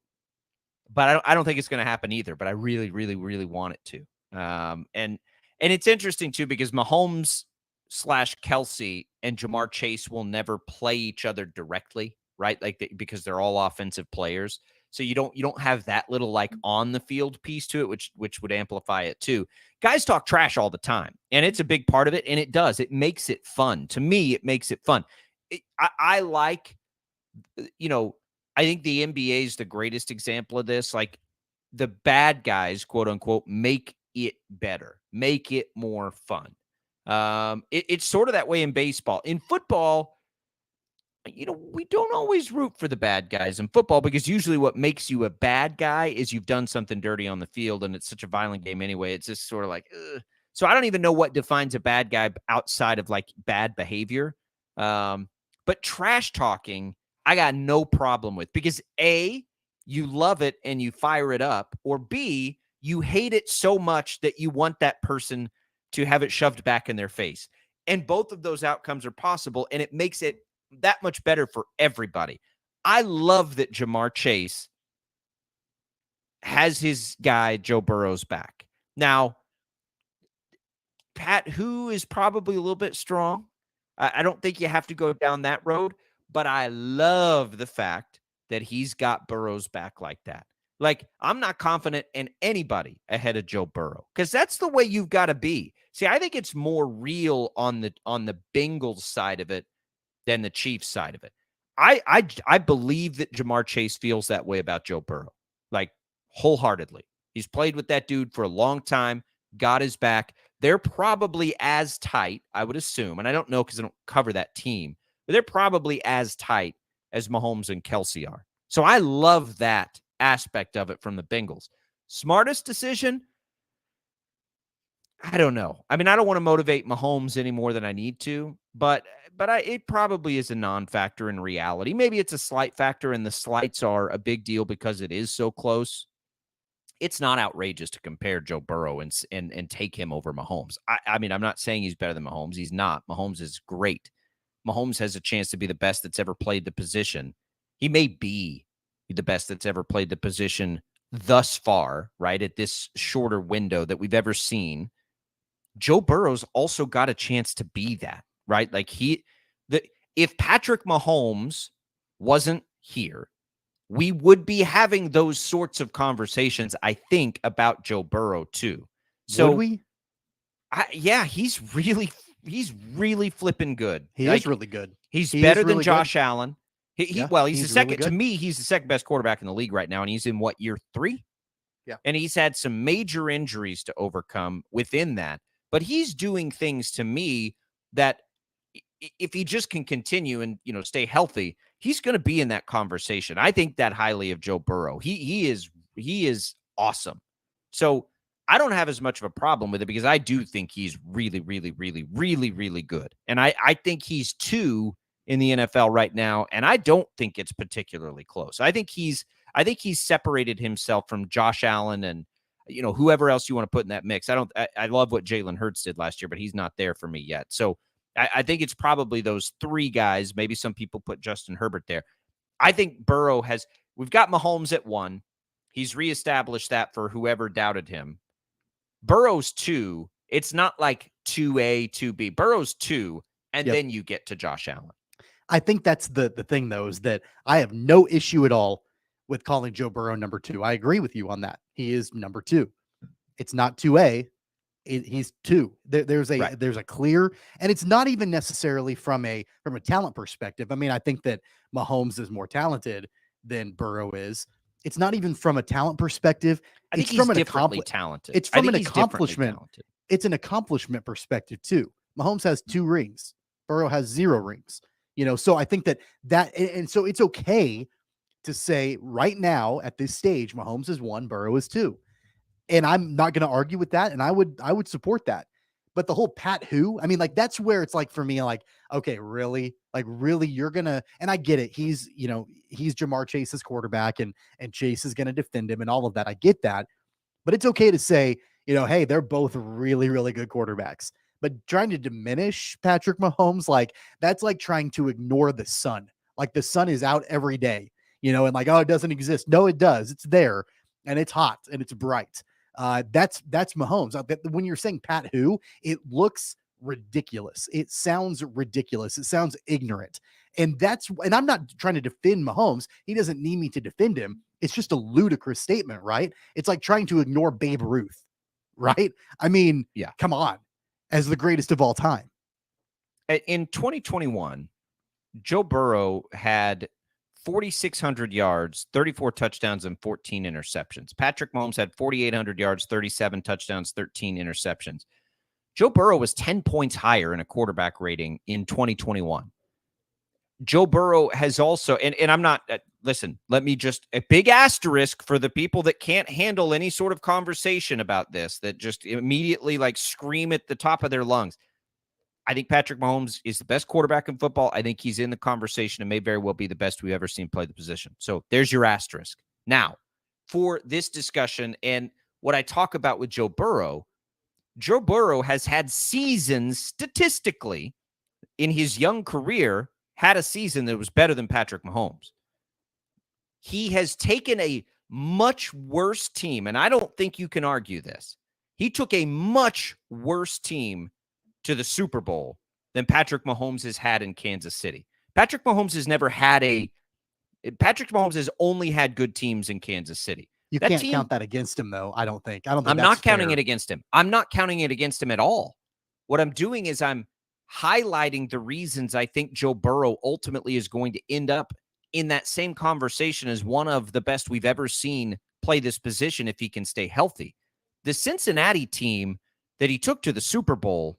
But I don't think it's going to happen either. But I really, really, really want it to. And it's interesting too, because Mahomes / Kelsey and Jamar Chase will never play each other directly, right? Because they're all offensive players. So you don't have that little like on the field piece to it, which would amplify it too. Guys talk trash all the time, and it's a big part of it. And it does. It makes it fun. To me, it makes it fun. I like, I think the NBA is the greatest example of this. Like, the bad guys, quote unquote, make it better, make it more fun. It's sort of that way in baseball. In football, we don't always root for the bad guys in football, because usually what makes you a bad guy is you've done something dirty on the field, and it's such a violent game anyway. It's just sort of like, ugh. So I don't even know what defines a bad guy outside of like bad behavior. But trash talking, I got no problem with, because A, you love it and you fire it up, or B, you hate it so much that you want that person to have it shoved back in their face. And both of those outcomes are possible, and it makes it that much better for everybody. I love that Jamar Chase has his guy Joe Burrow's back. Now, Pat, who is probably a little bit strong. I don't think you have to go down that road, but I love the fact that he's got Burrow's back like that. Like, I'm not confident in anybody ahead of Joe Burrow, because that's the way you've got to be. See, I think it's more real on the Bengals side of it than the Chiefs side of it. I believe that Jamar Chase feels that way about Joe Burrow, like, wholeheartedly. He's played with that dude for a long time, got his back. They're probably as tight, I would assume, and I don't know because I don't cover that team, but they're probably as tight as Mahomes and Kelsey are. So I love that aspect of it from the Bengals. Smartest decision? I don't know. I mean, I don't want to motivate Mahomes any more than I need to, but it probably is a non-factor in reality. Maybe it's a slight factor, and the slights are a big deal because it is so close. It's not outrageous to compare Joe Burrow and take him over Mahomes. I mean, I'm not saying he's better than Mahomes. He's not. Mahomes is great. Mahomes has a chance to be the best that's ever played the position. He may be the best that's ever played the position thus far, right, at this shorter window that we've ever seen. Joe Burrow's also got a chance to be that, right? Like, if Patrick Mahomes wasn't here, we would be having those sorts of conversations, I think, about Joe Burrow too. So would we? Yeah, he's really flipping good. He is really good. He's He better is than really Josh good. Allen. He's he's the really second to good. me. He's the second best quarterback in the league right now, and he's in what, year 3? Yeah. And he's had some major injuries to overcome within that, but he's doing things to me that if he just can continue and stay healthy, he's going to be in that conversation. I think that highly of Joe Burrow. He is awesome. So I don't have as much of a problem with it, because I do think he's really, really, really, really, really good. And I think he's 2 in the NFL right now, and I don't think it's particularly close. I think he's separated himself from Josh Allen and whoever else you want to put in that mix. I love what Jalen Hurts did last year, but he's not there for me yet. So I think it's probably those three guys. Maybe some people put Justin Herbert there. I think Burrow we've got Mahomes at 1. He's reestablished that for whoever doubted him. Burrow's 2. It's not like 2A, 2B. Burrow's 2, and then you get to Josh Allen. I think that's the thing, though, is that I have no issue at all with calling Joe Burrow number 2. I agree with you on that. He is number 2. It's not 2A. He's 2. There's a clear, and it's not even necessarily from a talent perspective. I mean, I think that Mahomes is more talented than Burrow is. It's not even from a talent perspective. I think he's differently talented. It's from an accomplishment. It's an accomplishment perspective too. Mahomes has 2 rings. Burrow has 0 rings. So I think that and so it's okay to say right now at this stage, Mahomes is 1, Burrow is 2. And I'm not going to argue with that. And I would support that. But the whole Pat who, I mean, like, that's where it's like, for me, like, okay, really? Like, really, you're going to, and I get it. He's Jamar Chase's quarterback and Chase is going to defend him and all of that. I get that. But it's okay to say, hey, they're both really, really good quarterbacks. But trying to diminish Patrick Mahomes, like, that's like trying to ignore the sun. Like, the sun is out every day, and like, oh, it doesn't exist. No, it does. It's there and it's hot and it's bright. That's Mahomes. When you're saying Pat who, it looks ridiculous. It sounds ridiculous. It sounds ignorant. And I'm not trying to defend Mahomes. He doesn't need me to defend him. It's just a ludicrous statement, right? It's like trying to ignore Babe Ruth, right? I mean, come on, as the greatest of all time. In 2021, Joe Burrow had 4,600 yards, 34 touchdowns, and 14 interceptions. Patrick Mahomes had 4,800 yards, 37 touchdowns, 13 interceptions. Joe Burrow was 10 points higher in a quarterback rating in 2021. Joe Burrow has also, and I'm not, listen, let me just, a big asterisk for the people that can't handle any sort of conversation about this, that just immediately like scream at the top of their lungs. I think Patrick Mahomes is the best quarterback in football. I think he's in the conversation and may very well be the best we've ever seen play the position. So there's your asterisk. Now, for this discussion and what I talk about with Joe Burrow has had seasons statistically in his young career, had a season that was better than Patrick Mahomes. He has taken a much worse team, and I don't think you can argue this. He took a much worse team to the Super Bowl than Patrick Mahomes has had in Kansas City. Patrick Mahomes has only had good teams in Kansas City. You can't count that against him, though. I don't think. I'm not counting it against him. I'm not counting it against him at all. What I'm doing is I'm highlighting the reasons I think Joe Burrow ultimately is going to end up in that same conversation as one of the best we've ever seen play this position if he can stay healthy. The Cincinnati team that he took to the Super Bowl,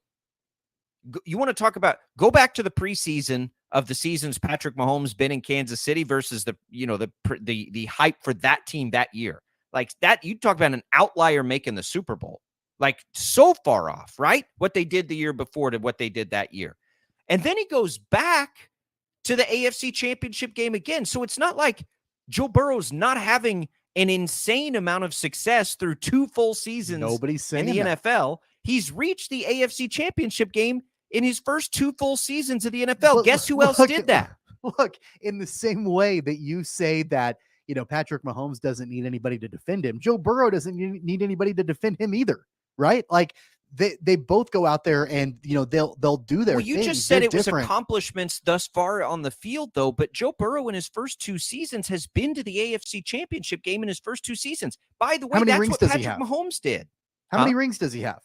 you want to talk about, go back to the preseason of the seasons Patrick Mahomes been in Kansas City versus the hype for that team that year. Like that, you talk about an outlier making the Super Bowl. Like so far off, right? What they did the year before to what they did that year. And then he goes back to the AFC Championship game again. So it's not like Joe Burrow's not having an insane amount of success through 2 full seasons Nobody's saying in the that. NFL. He's reached the AFC Championship game in his first 2 full seasons of the NFL. Guess who else did that? Look, in the same way that you say that, Patrick Mahomes doesn't need anybody to defend him, Joe Burrow doesn't need anybody to defend him either, right? Like they both go out there and, they'll do their thing. Well, you just said it was accomplishments thus far on the field, though, but Joe Burrow in his first 2 seasons has been to the AFC Championship game in his first 2 seasons. By the way, that's what Patrick Mahomes did. How many rings does he have?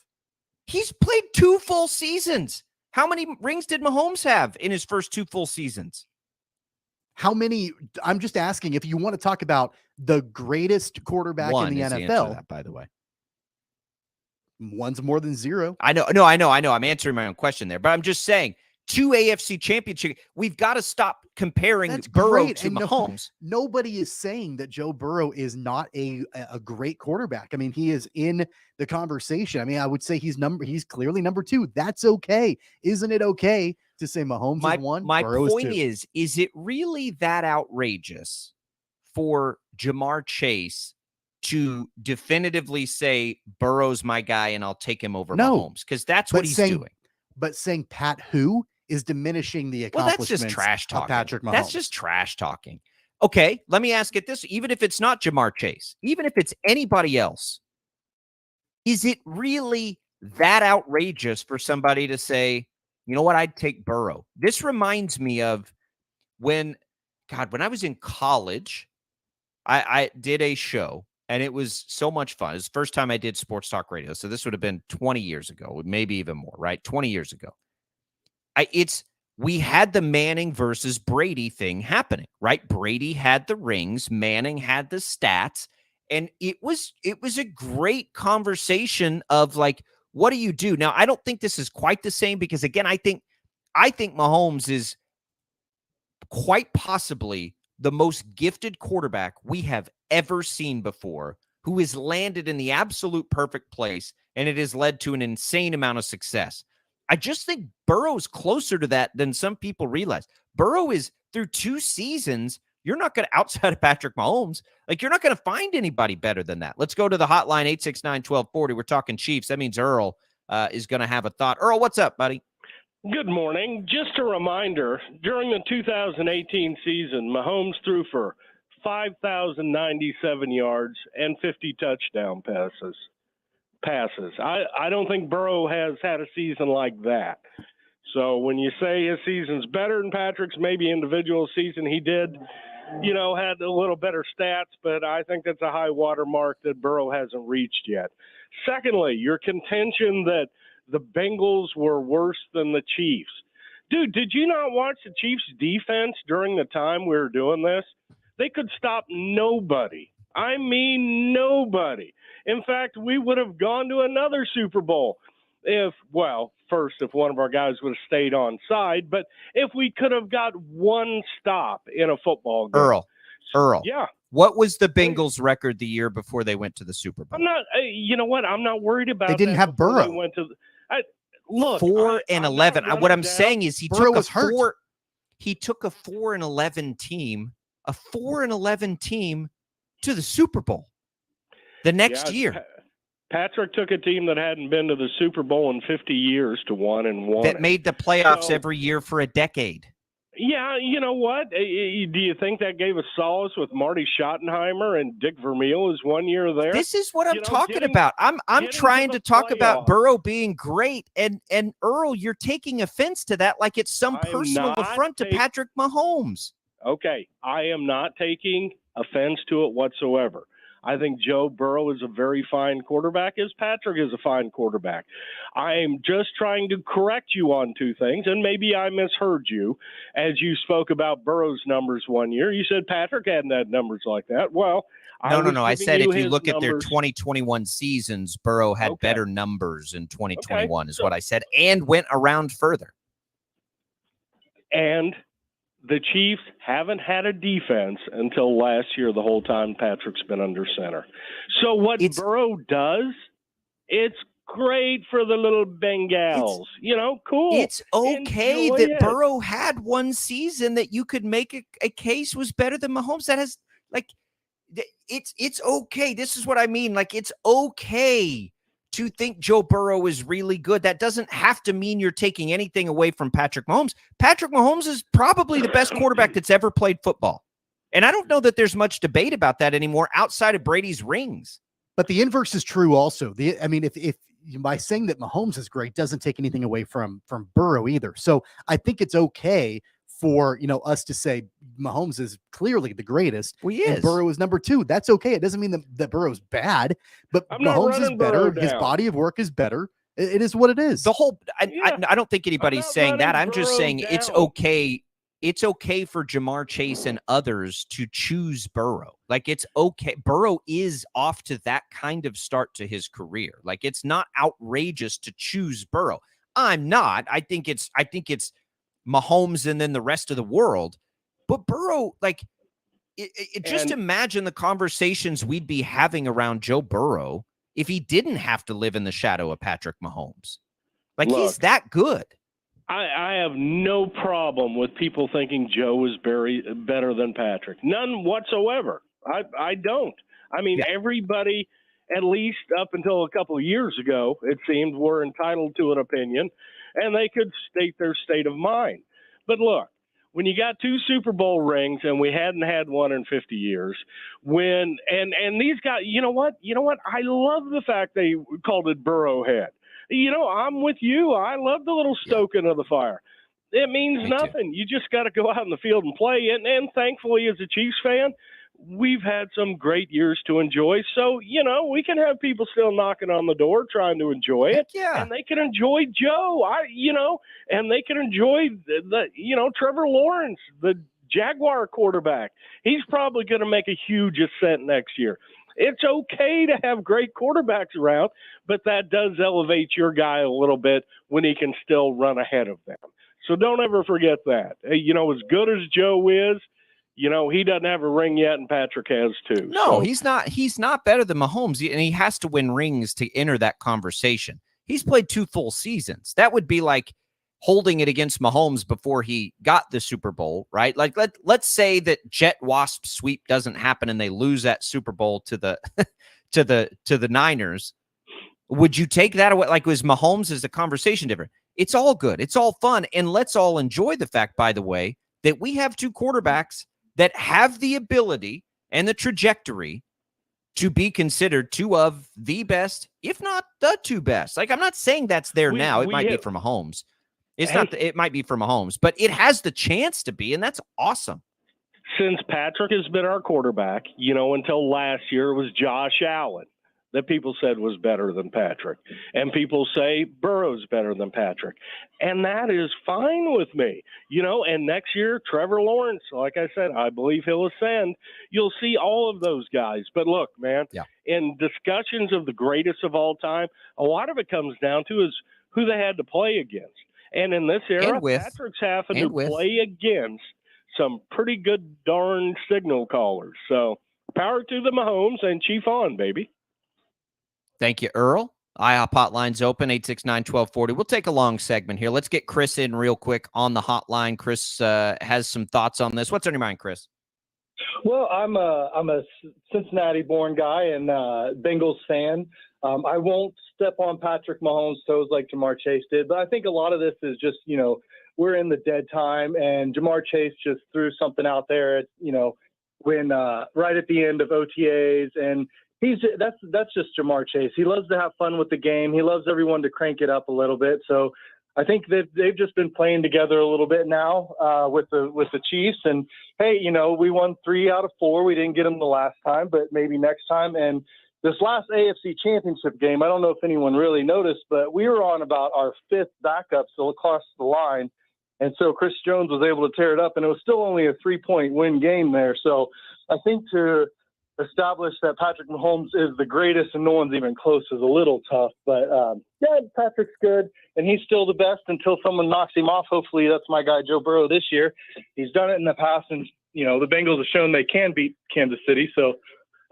He's played 2 full seasons. How many rings did Mahomes have in his first 2 full seasons? How many? I'm just asking if you want to talk about the greatest quarterback in the NFL. The that, by the way, one's more than 0. I know. No, I know. I'm answering my own question there, but I'm just saying 2 AFC Championship. We've got to stop comparing Burrow to Mahomes. Nobody is saying that Joe Burrow is not a great quarterback. I mean, he is in the conversation. I mean, I would say he's clearly number 2. That's okay. Isn't it okay to say Mahomes is 1? My Burrow point is it really that outrageous for Jamar Chase to definitively say Burrow's my guy and I'll take him over Mahomes? Because that's what he's doing. but saying Pat who is diminishing the Well, accomplishments that's just trash of talking. Patrick Mahomes. That's just trash talking. Okay, let me ask it this. Even if it's not Jamar Chase, even if it's anybody else, is it really that outrageous for somebody to say, you know what, I'd take Burrow? This reminds me of when I was in college, I did a show, and it was so much fun. It was the first time I did sports talk radio. So this would have been 20 years ago, maybe even more, right? 20 years ago. We had the Manning versus Brady thing happening, right? Brady had the rings, Manning had the stats, and it was a great conversation of like, what do you do? Now, I don't think this is quite the same because again, I think Mahomes is quite possibly the most gifted quarterback we have ever seen before, who has landed in the absolute perfect place, and it has led to an insane amount of success. I just think Burrow's closer to that than some people realize. Burrow is through 2 seasons. You're not going to, outside of Patrick Mahomes, like you're not going to find anybody better than that. Let's go to the hotline, 869-1240. We're talking Chiefs. That means Earl is going to have a thought. Earl, what's up, buddy? Good morning. Just a reminder, during the 2018 season, Mahomes threw for 5,097 yards and 50 touchdown passes. I don't think Burrow has had a season like that. So when you say his season's better than Patrick's, maybe individual season he did, had a little better stats, but I think that's a high water mark that Burrow hasn't reached yet. Secondly, your contention that the Bengals were worse than the Chiefs. Dude, did you not watch the Chiefs' defense during the time we were doing this? They could stop nobody. I mean, nobody. In fact, we would have gone to another Super Bowl if one of our guys would have stayed on side, but if we could have got one stop in a football game. Earl. Yeah. What was the Bengals record the year before they went to the Super Bowl? I'm not, you know what? I'm not worried about They didn't that have Burrow. they went to, look, 4-11. What I'm saying is he Burrow took a was hurt. He took a 4-11 team, to the Super Bowl the next year. Patrick took a team that hadn't been to the Super Bowl in 50 years to 1-1. That made the playoffs every year for a decade. Yeah, you know what? Do you think that gave us solace with Marty Schottenheimer and Dick Vermeil is 1 year there? This is what I'm talking about. I'm trying to talk about Burrow being great, and Earl, you're taking offense to that like it's some personal affront to Patrick Mahomes. Okay, I am not taking offense to it whatsoever. I think Joe Burrow is a very fine quarterback, as Patrick is a fine quarterback. I'm just trying to correct you on 2 things, and maybe I misheard you as you spoke about Burrow's numbers 1 year. You said Patrick hadn't had numbers like that. Well, no. I said if you look at their 2021 seasons, Burrow had better numbers in 2021 is what I said, and went around further. And the Chiefs haven't had a defense until last year, the whole time Patrick's been under center. So what Burrow does, it's great for the little Bengals. Cool. It's okay that Burrow had one season that you could make a case was better than Mahomes. That has, it's okay. This is what I mean. Like, it's okay to think Joe Burrow is really good. That doesn't have to mean you're taking anything away from Patrick Mahomes. Patrick Mahomes is probably the best quarterback that's ever played football. And I don't know that there's much debate about that anymore outside of Brady's rings. But the inverse is true also. If by saying that Mahomes is great doesn't take anything away from Burrow either. So I think it's okay for us to say Mahomes is clearly the greatest. Well, he is. And Burrow is number 2. That's okay. It doesn't mean that Burrow's bad, but Mahomes is better. His body of work is better. It is what it is. I don't think anybody's saying that. I'm just saying it's okay. It's okay for Jamar Chase and others to choose Burrow. Like, it's okay. Burrow is off to that kind of start to his career. Like, it's not outrageous to choose Burrow. I'm not. I think it's Mahomes and then the rest of the world. But Burrow, just imagine the conversations we'd be having around Joe Burrow if he didn't have to live in the shadow of Patrick Mahomes. He's that good. I have no problem with people thinking Joe is better than Patrick. None whatsoever. I don't. I mean, everybody, at least up until a couple of years ago, it seemed, were entitled to an opinion. and they could state their state of mind. But look, when you got 2 Super Bowl rings and we hadn't had one in 50 years, and these guys, you know what? I love the fact they called it Burrowhead. I'm with you. I love the little stoking of the fire. It means nothing. You just got to go out in the field and play. And thankfully, as a Chiefs fan, we've had some great years to enjoy. So, we can have people still knocking on the door trying to enjoy it. Yeah. And they can enjoy Joe, and they can enjoy Trevor Lawrence, the Jaguar quarterback. He's probably going to make a huge ascent next year. It's okay to have great quarterbacks around, but that does elevate your guy a little bit when he can still run ahead of them. So don't ever forget that. As good as Joe is, he doesn't have a ring yet, and Patrick has too. No, so. He's not better than Mahomes, and he has to win rings to enter that conversation. He's played 2 full seasons. That would be like holding it against Mahomes before he got the Super Bowl, right? Like let's say that Jet Wasp sweep doesn't happen and they lose that Super Bowl to the to the Niners. Would you take that away? Like, was Mahomes, is the conversation different? It's all good. It's all fun. And let's all enjoy the fact, by the way, that we have 2 quarterbacks that have the ability and the trajectory to be considered 2 of the best, if not the 2 best. Like, I'm not saying that's there now. It might be for Mahomes. It's not. It might be for Mahomes, but it has the chance to be, and that's awesome. Since Patrick has been our quarterback, until last year, it was Josh Allen that people said was better than Patrick. And people say Burrow's better than Patrick. And that is fine with me. And next year, Trevor Lawrence, like I said, I believe he'll ascend. You'll see all of those guys. But look, man, in discussions of the greatest of all time, a lot of it comes down to is who they had to play against. And in this era, Patrick's having to play against some pretty good darn signal callers. So power to the Mahomes and Chief on, baby. Thank you, Earl. IHOP hotline's open, 869-1240. We'll take a long segment here. Let's get Chris in real quick on the hotline. Chris has some thoughts on this. What's on your mind, Chris? Well, I'm a Cincinnati-born guy and Bengals fan. I won't step on Patrick Mahomes' toes like Jamar Chase did, but I think a lot of this is just, we're in the dead time, and Jamar Chase just threw something out there, when right at the end of OTAs, and that's just Jamar Chase. He loves to have fun with the game. He loves everyone to crank it up a little bit. So I think that they've just been playing together a little bit now with the Chiefs. And hey, we won 3 out of 4. We didn't get them the last time, but maybe next time. And this last AFC Championship game, I don't know if anyone really noticed, but we were on about our 5th backup still across the line. And so Chris Jones was able to tear it up, and it was still only a 3-point win game there. So I think to establish that Patrick Mahomes is the greatest and no one's even close is a little tough. But, Patrick's good, and he's still the best until someone knocks him off. Hopefully that's my guy Joe Burrow this year. He's done it in the past, and, the Bengals have shown they can beat Kansas City. So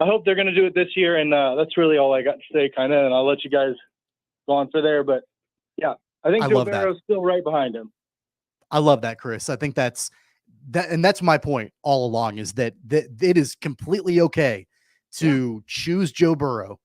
I hope they're going to do it this year, and that's really all I got to say, kind of, and I'll let you guys go on for there. But, yeah, I think Joe Burrow's still right behind him. I love that, Chris. I think that's my point all along, is that it is completely okay to choose Joe Burrow.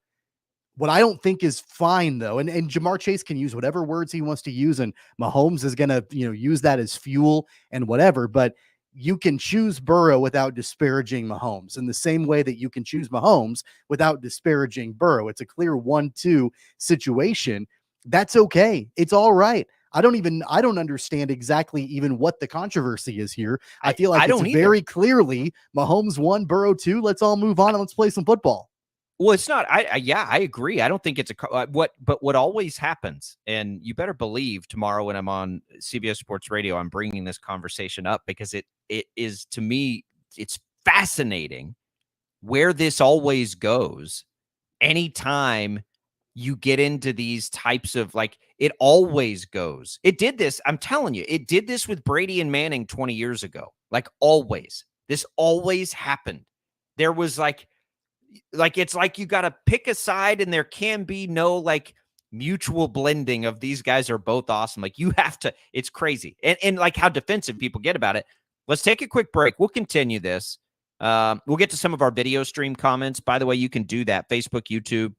What I don't think is fine, though, and Jamar Chase can use whatever words he wants to use, and Mahomes is going to use that as fuel and whatever, but you can choose Burrow without disparaging Mahomes in the same way that you can choose Mahomes without disparaging Burrow. It's a clear 1-2 situation. That's okay. It's all right. I don't understand exactly even what the controversy is here. I feel like it's very clearly Mahomes 1, Burrow 2. Let's all move on and let's play some football. Well, it's not. I agree. I don't think it's what always happens, and you better believe tomorrow when I'm on CBS Sports Radio, I'm bringing this conversation up because it is, to me, it's fascinating where this always goes. Anytime you get into these types of, it always goes. It did this. I'm telling you, it did this with Brady and Manning 20 years ago. Always. This always happened. There was it's like you got to pick a side, and there can be no mutual blending of these guys are both awesome. You have to, it's crazy. And how defensive people get about it. Let's take a quick break. We'll continue this. We'll get to some of our video stream comments. By the way, you can do that. Facebook, YouTube.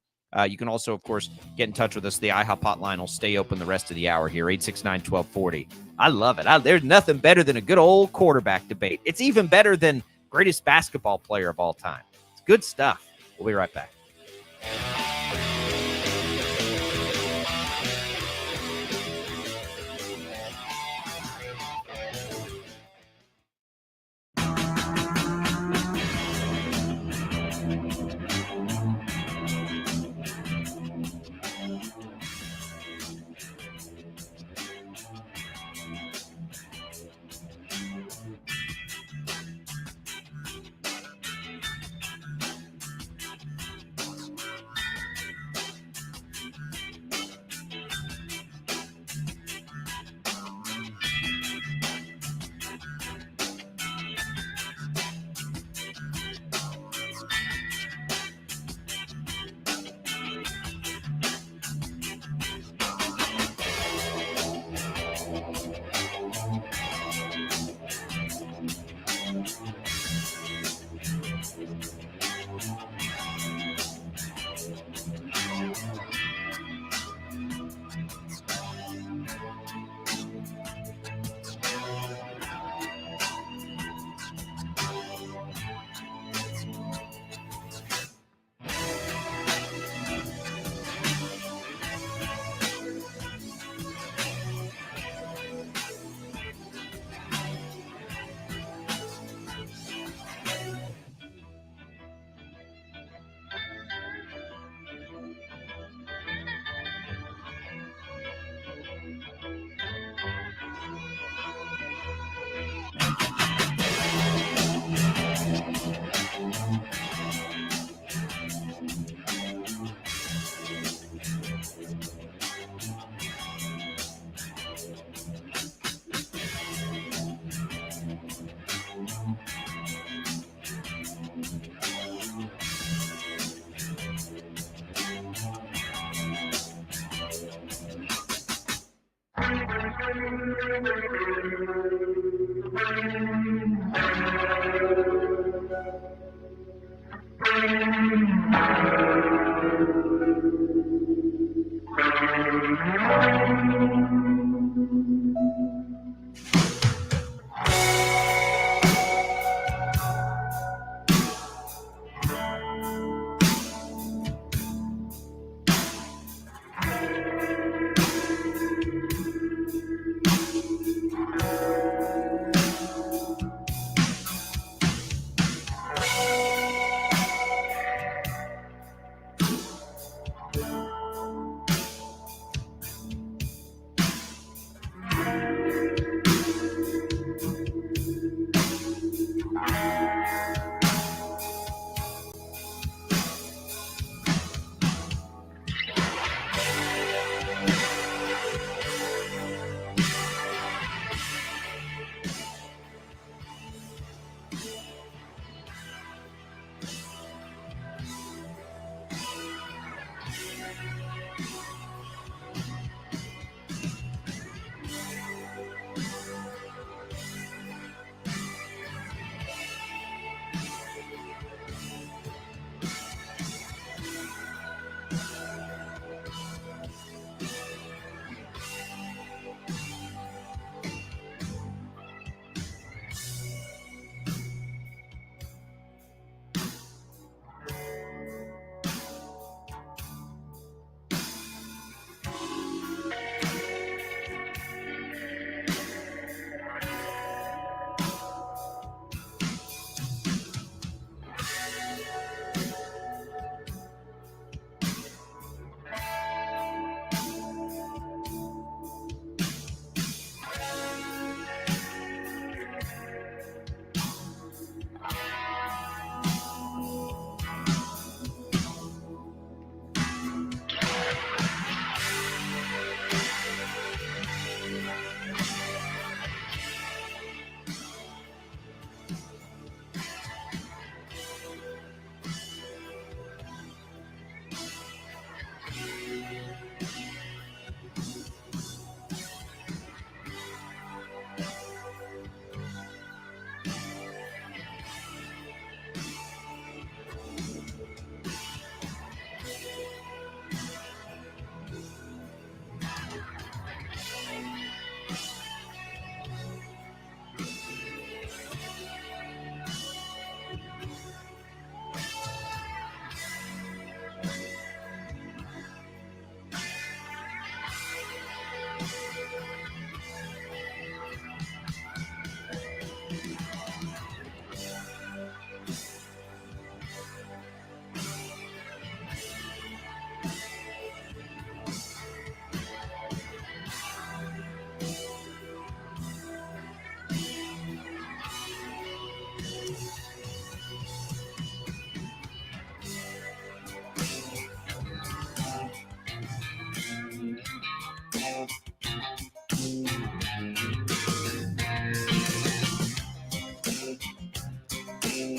You can also, of course, get in touch with us. The IHOP hotline will stay open the rest of the hour here, 869-1240. I love it. There's nothing better than a good old quarterback debate. It's even better than greatest basketball player of all time. It's good stuff. We'll be right back.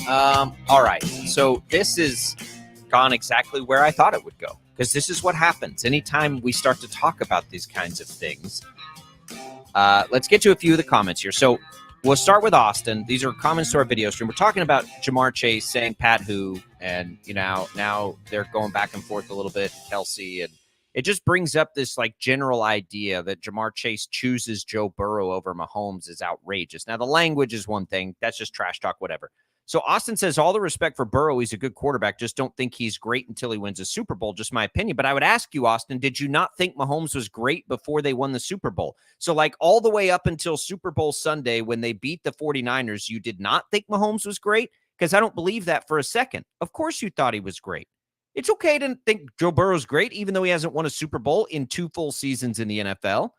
All right. So this is gone exactly where I thought it would go, because this is what happens anytime we start to talk about these kinds of things. Let's get to a few of the comments here. So we'll start with Austin. These are comments to our video stream. We're talking about Jamar Chase saying Pat who, and now they're going back and forth a little bit, Kelsey, and it just brings up this like general idea that Jamar Chase chooses Joe Burrow over Mahomes is outrageous. Now the language is one thing, that's just trash talk, whatever. So Austin says, all the respect for Burrow, he's a good quarterback. Just don't think he's great until he wins a Super Bowl. Just my opinion. But I would ask you, Austin, did you not think Mahomes was great before they won the Super Bowl? So like all the way up until Super Bowl Sunday when they beat the 49ers, you did not think Mahomes was great? Because I don't believe that for a second. Of course you thought he was great. It's okay to think Joe Burrow's great, even though he hasn't won a Super Bowl in 2 full seasons in the NFL.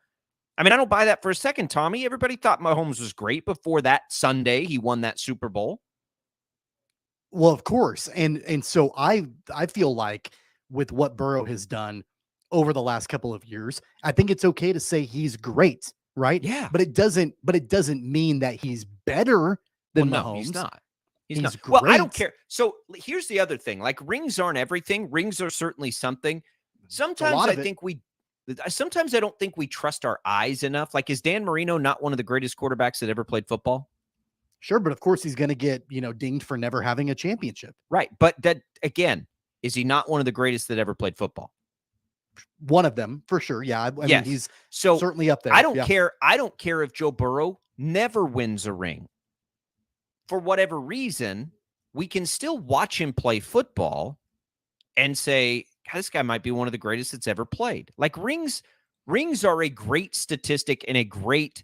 I mean, I don't buy that for a second, Tommy. Everybody thought Mahomes was great before that Sunday he won that Super Bowl. Well, of course. And so I feel like with what Burrow has done over the last couple of years, I think it's okay to say he's great, right? Yeah. But it doesn't mean that he's better than Well, Mahomes. no, he's not. He's not. great. Well, I don't care. So here's the other thing. Like rings aren't everything. Rings are certainly something. Sometimes I don't think we trust our eyes enough. Like, is Dan Marino not one of the greatest quarterbacks that ever played football? Sure, but of course he's going to get, dinged for never having a championship. Right. But that, again, is he not one of the greatest that ever played football? One of them, for sure. Yeah. I mean, he's certainly up there. I don't care. I don't care if Joe Burrow never wins a ring. For whatever reason, we can still watch him play football and say, God, this guy might be one of the greatest that's ever played. Like rings are a great statistic and a great,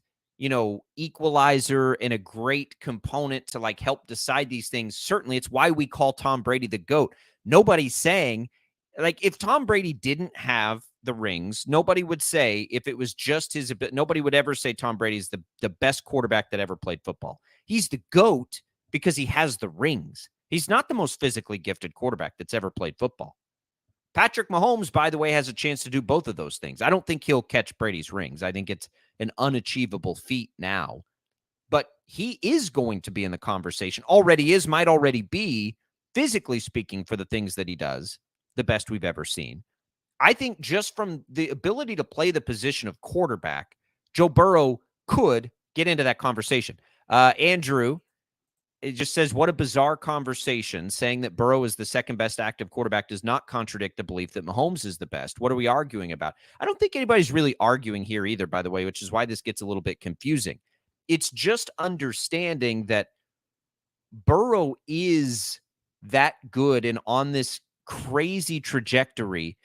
equalizer and a great component to like help decide these things. Certainly, it's why we call Tom Brady the GOAT. Nobody's saying, like, if Tom Brady didn't have the rings, nobody would say, if it was just his ability, nobody would ever say Tom Brady's the best quarterback that ever played football. He's the GOAT because he has the rings. He's not the most physically gifted quarterback that's ever played football. Patrick Mahomes, by the way, has a chance to do both of those things. I don't think he'll catch Brady's rings. I think it's an unachievable feat now. But he is going to be in the conversation. Already is, might already be, physically speaking, for the things that he does, the best we've ever seen. I think just from the ability to play the position of quarterback, Joe Burrow could get into that conversation. Andrew, it just says, what a bizarre conversation. Saying that Burrow is the second best active quarterback does not contradict the belief that Mahomes is the best. What are we arguing about? I don't think anybody's really arguing here either, by the way, which is why this gets a little bit confusing. It's just understanding that Burrow is that good and on this crazy trajectory,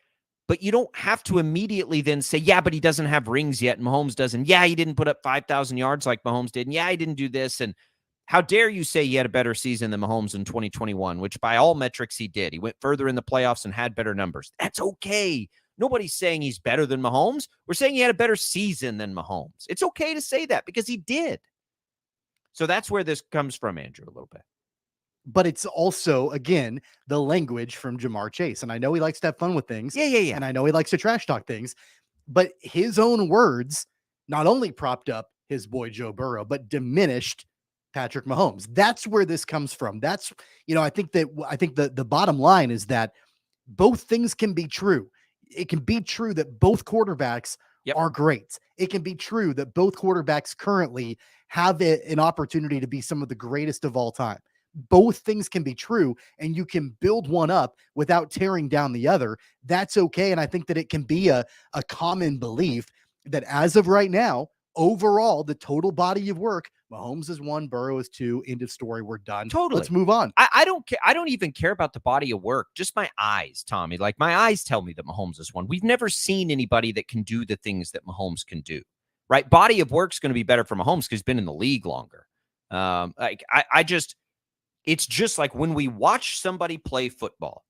but you don't have to immediately then say, yeah, but he doesn't have rings yet and Mahomes doesn't. Yeah, he didn't put up 5,000 yards like Mahomes did. And yeah, he didn't do this. And how dare you say he had a better season than Mahomes in 2021, which by all metrics he did. He went further in the playoffs and had better numbers. That's okay. Nobody's saying he's better than Mahomes. We're saying he had a better season than Mahomes. It's okay to say that because he did. So that's where this comes from, Andrew, a little bit. But it's also, again, the language from Jamar Chase. And I know he likes to have fun with things. Yeah. And I know he likes to trash talk things. But his own words not only propped up his boy Joe Burrow, but diminished Patrick Mahomes. That's where this comes from. That's, I think the bottom line is that both things can be true. It can be true that both quarterbacks are great. It can be true that both quarterbacks currently have an opportunity to be some of the greatest of all time. Both things can be true, and you can build one up without tearing down the other. That's okay. And I think that it can be a common belief that as of right now, overall, the total body of work, Mahomes is 1, Burrow is 2, end of story, we're done. Totally. Let's move on. I don't care. I don't even care about the body of work. Just my eyes, Tommy. Like my eyes tell me that Mahomes is 1. We've never seen anybody that can do the things that Mahomes can do, right? Body of work's going to be better for Mahomes because he's been in the league longer. It's just like when we watch somebody play football,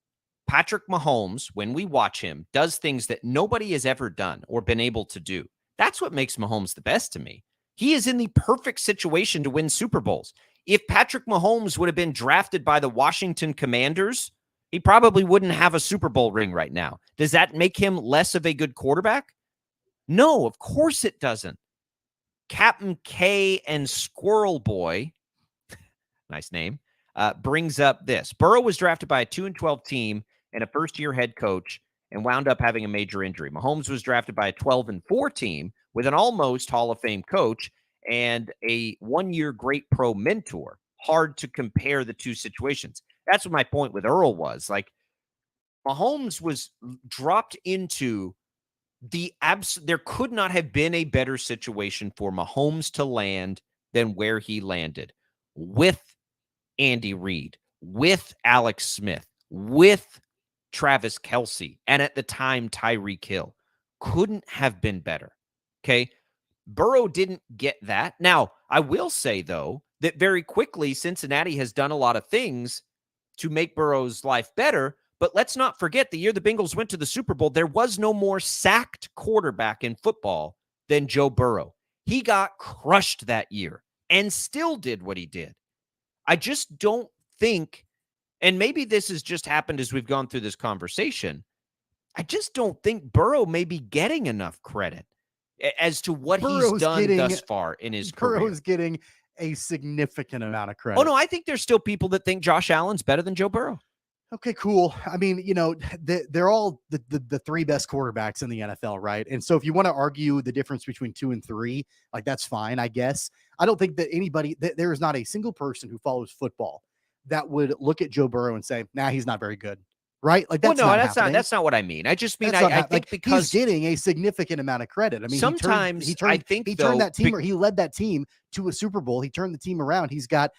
Patrick Mahomes, when we watch him, does things that nobody has ever done or been able to do. That's what makes Mahomes the best to me. He is in the perfect situation to win Super Bowls. If Patrick Mahomes would have been drafted by the Washington Commanders, he probably wouldn't have a Super Bowl ring right now. Does that make him less of a good quarterback? No, of course it doesn't. Captain K and Squirrel Boy, nice name, brings up this. Burrow was drafted by a 2-12 team and a first-year head coach and wound up having a major injury. Mahomes was drafted by a 12-4 team with an almost Hall of Fame coach and a one-year great pro mentor. Hard to compare the two situations. That's what my point with Earl was. Like, Mahomes was dropped into there could not have been a better situation for Mahomes to land than where he landed, with Andy Reid, with Alex Smith, with Travis Kelce, and at the time, Tyreek Hill. Couldn't have been better. Okay. Burrow didn't get that. Now, I will say, though, that very quickly, Cincinnati has done a lot of things to make Burrow's life better. But let's not forget, the year the Bengals went to the Super Bowl, there was no more sacked quarterback in football than Joe Burrow. He got crushed that year and still did what he did. I just don't think, and maybe this has just happened as we've gone through this conversation, I just don't think Burrow may be getting enough credit as to what he's done thus far in his career. Burrow's getting a significant amount of credit. Oh, no, I think there's still people that think Josh Allen's better than Joe Burrow. Okay, cool. I mean, they're all the three best quarterbacks in the NFL, right? And so if you want to argue the difference between 2 and 3, like, that's fine, I guess. I don't think that there is not a single person who follows football that would look at Joe Burrow and say, nah, he's not very good. Right? Like, that's that's not what I mean. I just mean, I think like, because he's getting a significant amount of credit. I mean, sometimes he turned that team, or he led that team to a Super Bowl. He turned the team around. He's got,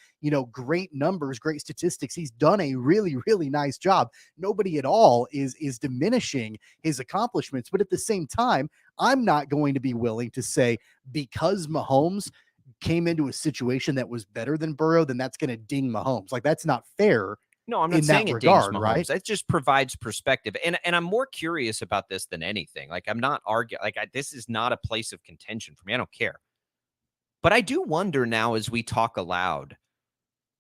great numbers, great statistics. He's done a really, really nice job. Nobody at all is diminishing his accomplishments. But at the same time, I'm not going to be willing to say because Mahomes came into a situation that was better than Burrow, then that's going to ding Mahomes. Like, that's not fair. No, I'm not saying it dings Mahomes. Right? That just provides perspective. And I'm more curious about this than anything. Like, I'm not arguing. Like, this is not a place of contention for me. I don't care. But I do wonder now, as we talk aloud,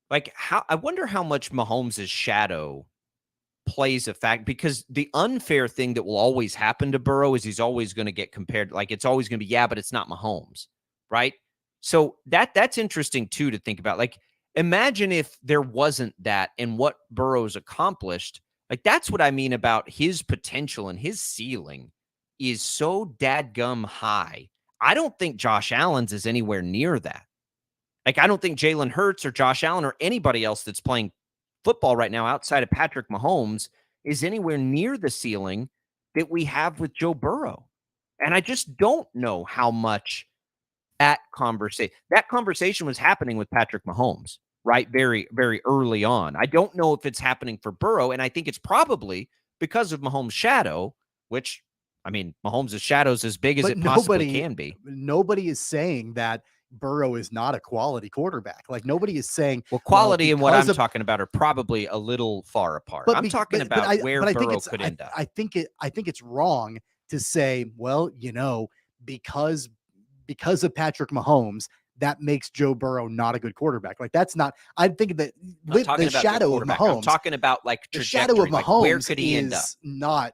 like, I wonder how much Mahomes' shadow plays a fact, because the unfair thing that will always happen to Burrow is he's always going to get compared. Like, it's always going to be, yeah, but it's not Mahomes, right? So that's interesting too to think about. Like, imagine if there wasn't that and what Burrow's accomplished. Like, that's what I mean about his potential, and his ceiling is so dadgum high. I don't think Josh Allen's is anywhere near that. Like, I don't think Jalen Hurts or Josh Allen or anybody else that's playing football right now outside of Patrick Mahomes is anywhere near the ceiling that we have with Joe Burrow. And I just don't know how much that conversation was happening with Patrick Mahomes, right? Very, very early on. I don't know if it's happening for Burrow, and I think it's probably because of Mahomes' shadow, which, I mean, Mahomes' shadow is as big as it possibly can be. Nobody is saying that Burrow is not a quality quarterback. Like, nobody is saying, well, quality and what I'm talking about are probably a little far apart. I'm talking about where Burrow could end up. I think it's wrong to say, well, because of Patrick Mahomes, that makes Joe Burrow not a good quarterback. Like, that's not. I think that the shadow of Mahomes. I'm talking about, like, the shadow of Mahomes. Like, where could he end up? Not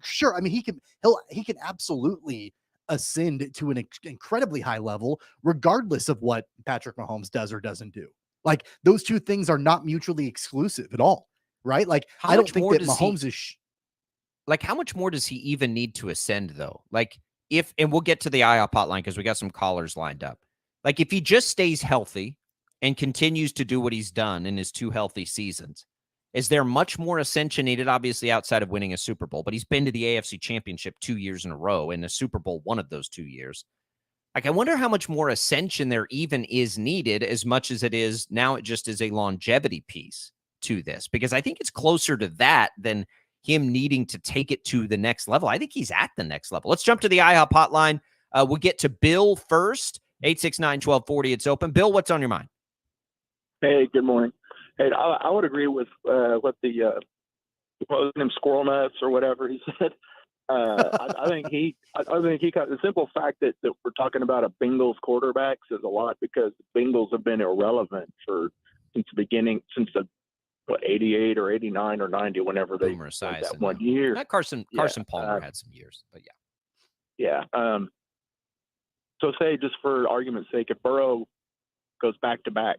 sure. I mean, he can absolutely ascend to an incredibly high level, regardless of what Patrick Mahomes does or doesn't do. Like, those two things are not mutually exclusive at all, right? Like, I don't think that Mahomes is. Like, how much more does he even need to ascend, though? Like, and we'll get to the IOP hotline because we got some callers lined up. Like, if he just stays healthy and continues to do what he's done in his 2 healthy seasons, is there much more ascension needed? Obviously, outside of winning a Super Bowl, but he's been to the AFC Championship 2 years in a row, and the Super Bowl one of those 2 years. Like, I wonder how much more ascension there even is needed, as much as it is now. It just is a longevity piece to this, because I think it's closer to that than him needing to take it to the next level. I think he's at the next level. Let's jump to the IHOP hotline. We'll get to Bill first. 869-1240. It's open. Bill, what's on your mind? Hey, good morning. Hey, I would agree with what the him squirrel nuts or whatever he said. I think he got the simple fact that we're talking about a Bengals quarterback says a lot, because the Bengals have been irrelevant since the beginning, since the 88 or 89 or 90, whenever they that 1 year. Carson Palmer had some years, but yeah. So say, just for argument's sake, if Burrow goes back to back,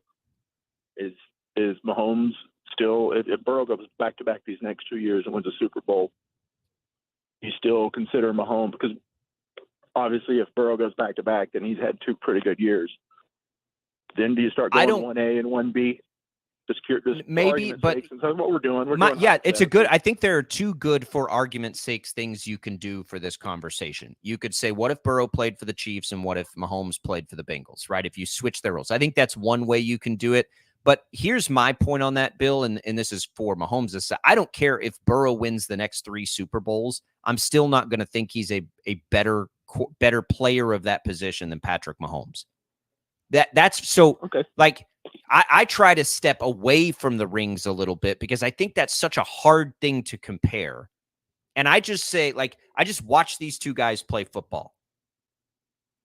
is is Mahomes still, if Burrow goes back-to-back these next 2 years and wins a Super Bowl, you still consider Mahomes? Because obviously if Burrow goes back-to-back, then he's had 2 pretty good years. Then do you start going 1A and 1B? Just maybe, but sakes, and so what we're doing. It's a good. I think there are 2 good, for argument's sakes, things you can do for this conversation. You could say, what if Burrow played for the Chiefs and what if Mahomes played for the Bengals, right? If you switch their roles, I think that's one way you can do it. But here's my point on that, Bill, and this is for Mahomes. I don't care if Burrow wins the next 3 Super Bowls. I'm still not going to think he's a better player of that position than Patrick Mahomes. That's so okay. Like, I try to step away from the rings a little bit because I think that's such a hard thing to compare. And I just say, I just watch these 2 guys play football.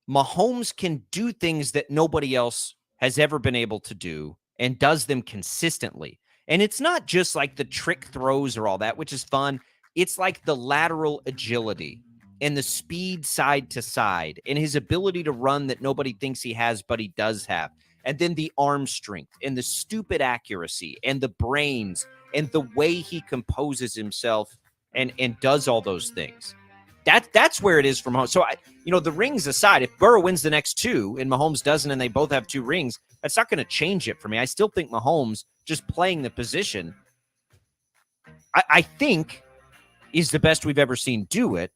Mahomes can do things that nobody else has ever been able to do and does them consistently. And it's not just like the trick throws or all that, which is fun. It's like the lateral agility and the speed side to side and his ability to run that nobody thinks he has, but he does have. And then the arm strength and the stupid accuracy and the brains and the way he composes himself and does all those things. That's where it is from home. So, the rings aside, if Burrow wins the next 2 and Mahomes doesn't and they both have 2 rings, that's not going to change it for me. I still think Mahomes, just playing the position, I think is the best we've ever seen do it.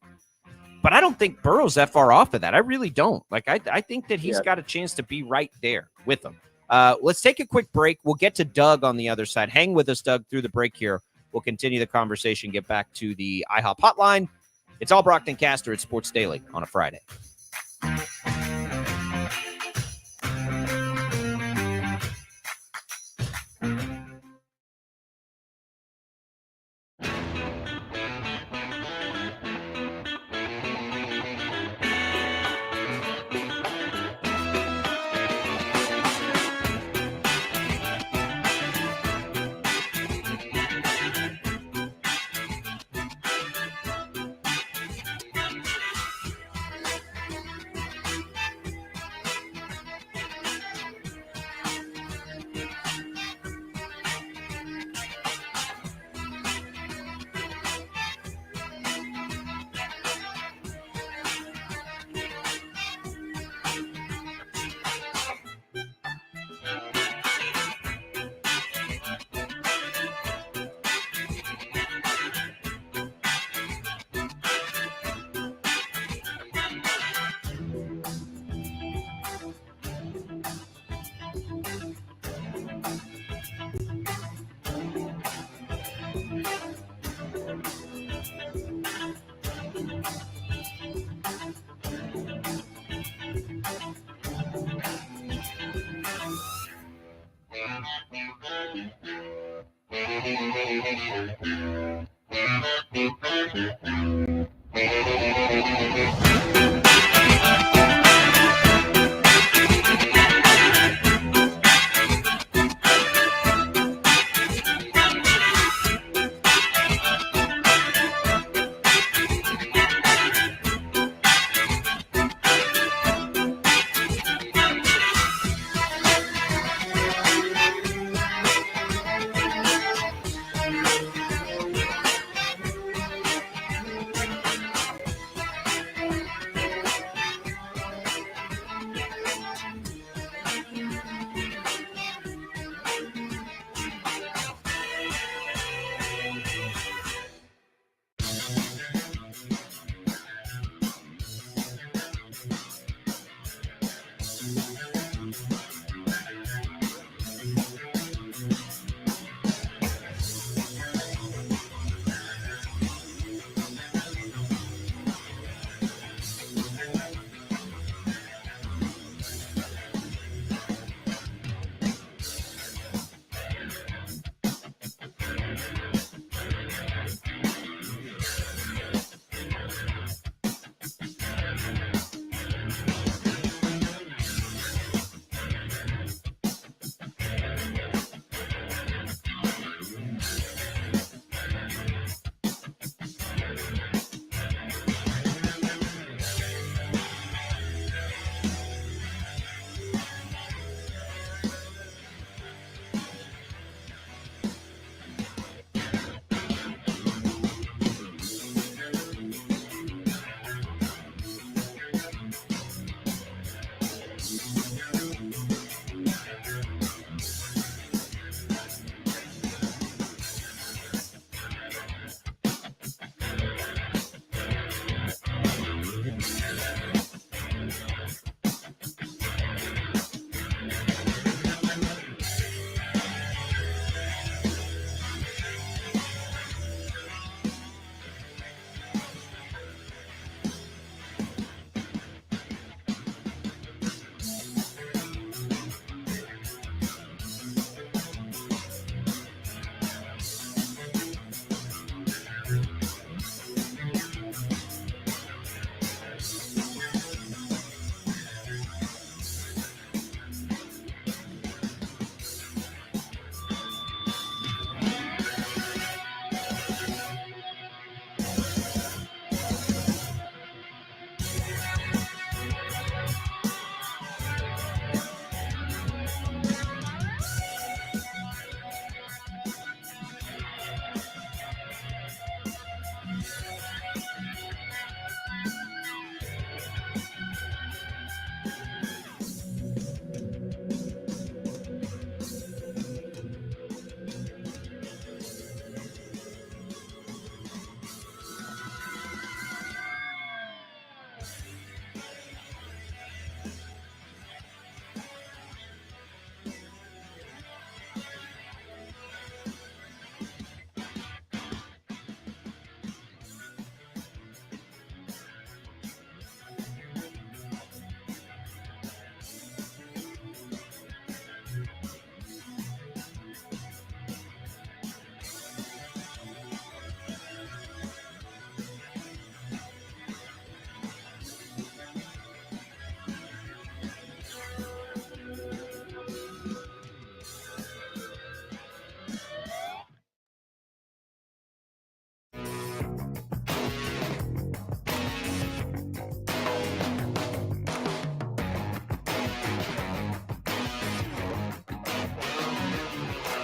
But I don't think Burrow's that far off of that. I really don't. I think that he's got a chance to be right there with them. Let's take a quick break. We'll get to Doug on the other side. Hang with us, Doug, through the break here. We'll continue the conversation, get back to the IHOP hotline. It's Albracht and Castor at Sports Daily on a Friday.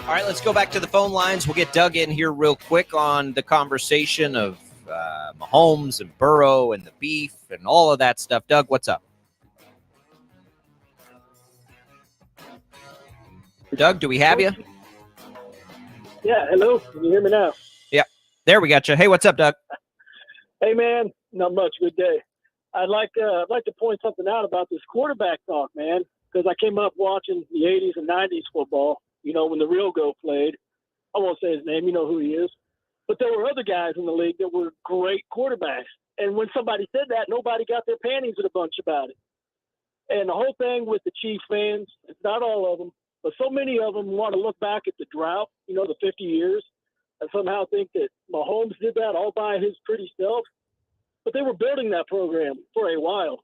All right, let's go back to the phone lines. We'll get Doug in here real quick on the conversation of Mahomes and Burrow and the beef and all of that stuff. Doug, what's up? Doug, do we have you? Yeah, hello. Can you hear me now? Yeah, there we got you. Hey, what's up, Doug? Hey, man. Not much. Good day. I'd like to point something out about this quarterback talk, man, because I came up watching the 80s and 90s football, you know, when the real GOAT played. I won't say his name. You know who he is. But there were other guys in the league that were great quarterbacks. And when somebody said that, nobody got their panties in a bunch about it. And the whole thing with the Chiefs fans, not all of them, but so many of them want to look back at the drought, you know, the 50 years, and somehow think that Mahomes did that all by his pretty self. But they were building that program for a while,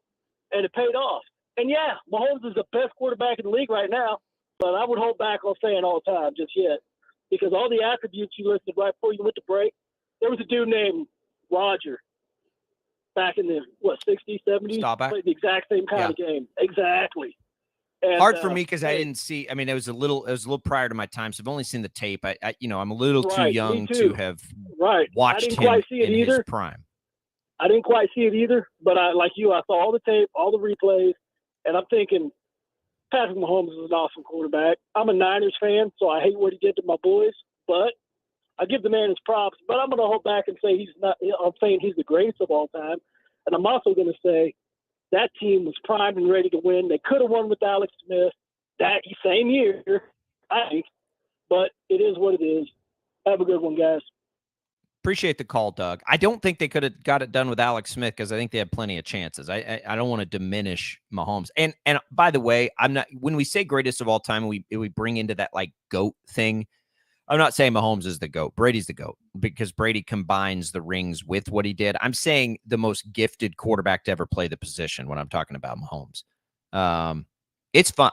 and it paid off. And, yeah, Mahomes is the best quarterback in the league right now, but I would hold back on saying all the time just yet, because all the attributes you listed right before you went to break, there was a dude named Roger back in the, 60s, 70s? Staubach? Played the exact same kind of game. Exactly. And, hard for me because I didn't see. I mean, it was a little prior to my time, so I've only seen the tape. I I'm a little too young to have watched him in his prime. I didn't quite see it either, but I saw all the tape, all the replays, and I'm thinking Patrick Mahomes is an awesome quarterback. I'm a Niners fan, so I hate what he did to my boys, but I give the man his props. But I'm going to hold back and say he's not. I'm saying he's the greatest of all time, and I'm also going to say that team was primed and ready to win. They could have won with Alex Smith that same year, I think, but it is what it is. Have a good one, guys. Appreciate the call, Doug. I don't think they could have got it done with Alex Smith because I think they had plenty of chances. I don't want to diminish Mahomes. And by the way, I'm not, when we say greatest of all time, we bring into that like GOAT thing. I'm not saying Mahomes is the GOAT. Brady's the GOAT because Brady combines the rings with what he did. I'm saying the most gifted quarterback to ever play the position when I'm talking about Mahomes. It's fun.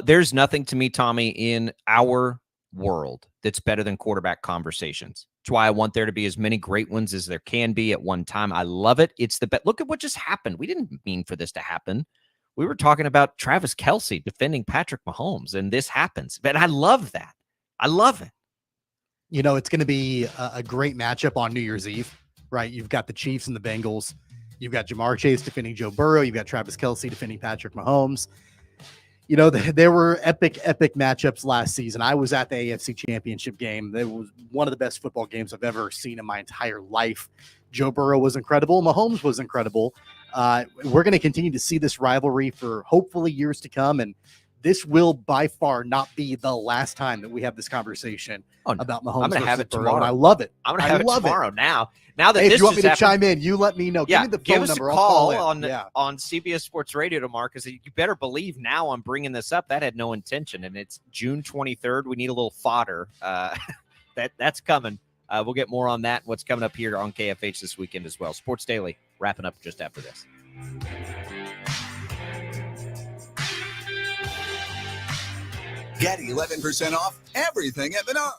There's nothing to me, Tommy, in our world that's better than quarterback conversations. That's why I want there to be as many great ones as there can be at one time. I love it. It's the best. Look at what just happened. We didn't mean for this to happen. We were talking about Travis Kelce defending Patrick Mahomes, and this happens. But I love that. I love it. You know, it's going to be a great matchup on New Year's Eve, right? You've got the Chiefs and the Bengals. You've got Jamar Chase defending Joe Burrow. You've got Travis Kelce defending Patrick Mahomes. You know, there were epic matchups last season. I was at the AFC Championship game. It was one of the best football games I've ever seen in my entire life. Joe Burrow was incredible. Mahomes was incredible. We're going to continue to see this rivalry for hopefully years to come, and this will by far not be the last time that we have this conversation about Mahomes. I'm going to have it tomorrow. And I love it. I'm going to have it tomorrow. Now that hey, this if you want me to happened, chime in, you let me know. Yeah, give me the phone us number. A call on CBS Sports Radio tomorrow because you better believe now I'm bringing this up. That had no intention, and it's June 23rd. We need a little fodder. That's coming. We'll get more on that. What's coming up here on KFH this weekend as well. Sports Daily wrapping up just after this. Get 11% off everything at Menards.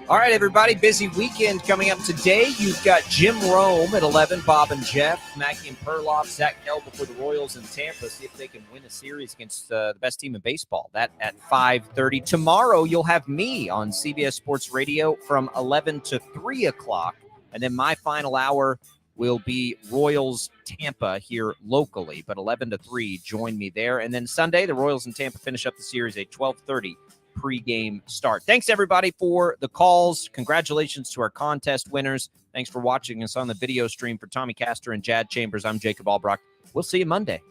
All right, everybody, busy weekend coming up today. You've got Jim Rome at 11, Bob and Jeff, Mackie and Perloff, Zach Kell before the Royals in Tampa. See if they can win a series against the best team in baseball. That at 5:30. Tomorrow, you'll have me on CBS Sports Radio from 11 to 3 o'clock. And then my final hour will be Royals Tampa here locally. But 11 to 3, join me there. And then Sunday, the Royals in Tampa finish up the series at 12:30. Pregame start. Thanks, everybody, for the calls. Congratulations to our contest winners. Thanks for watching us on the video stream. For Tommy Castor and Jad Chambers, I'm Jacob Albracht. We'll see you Monday.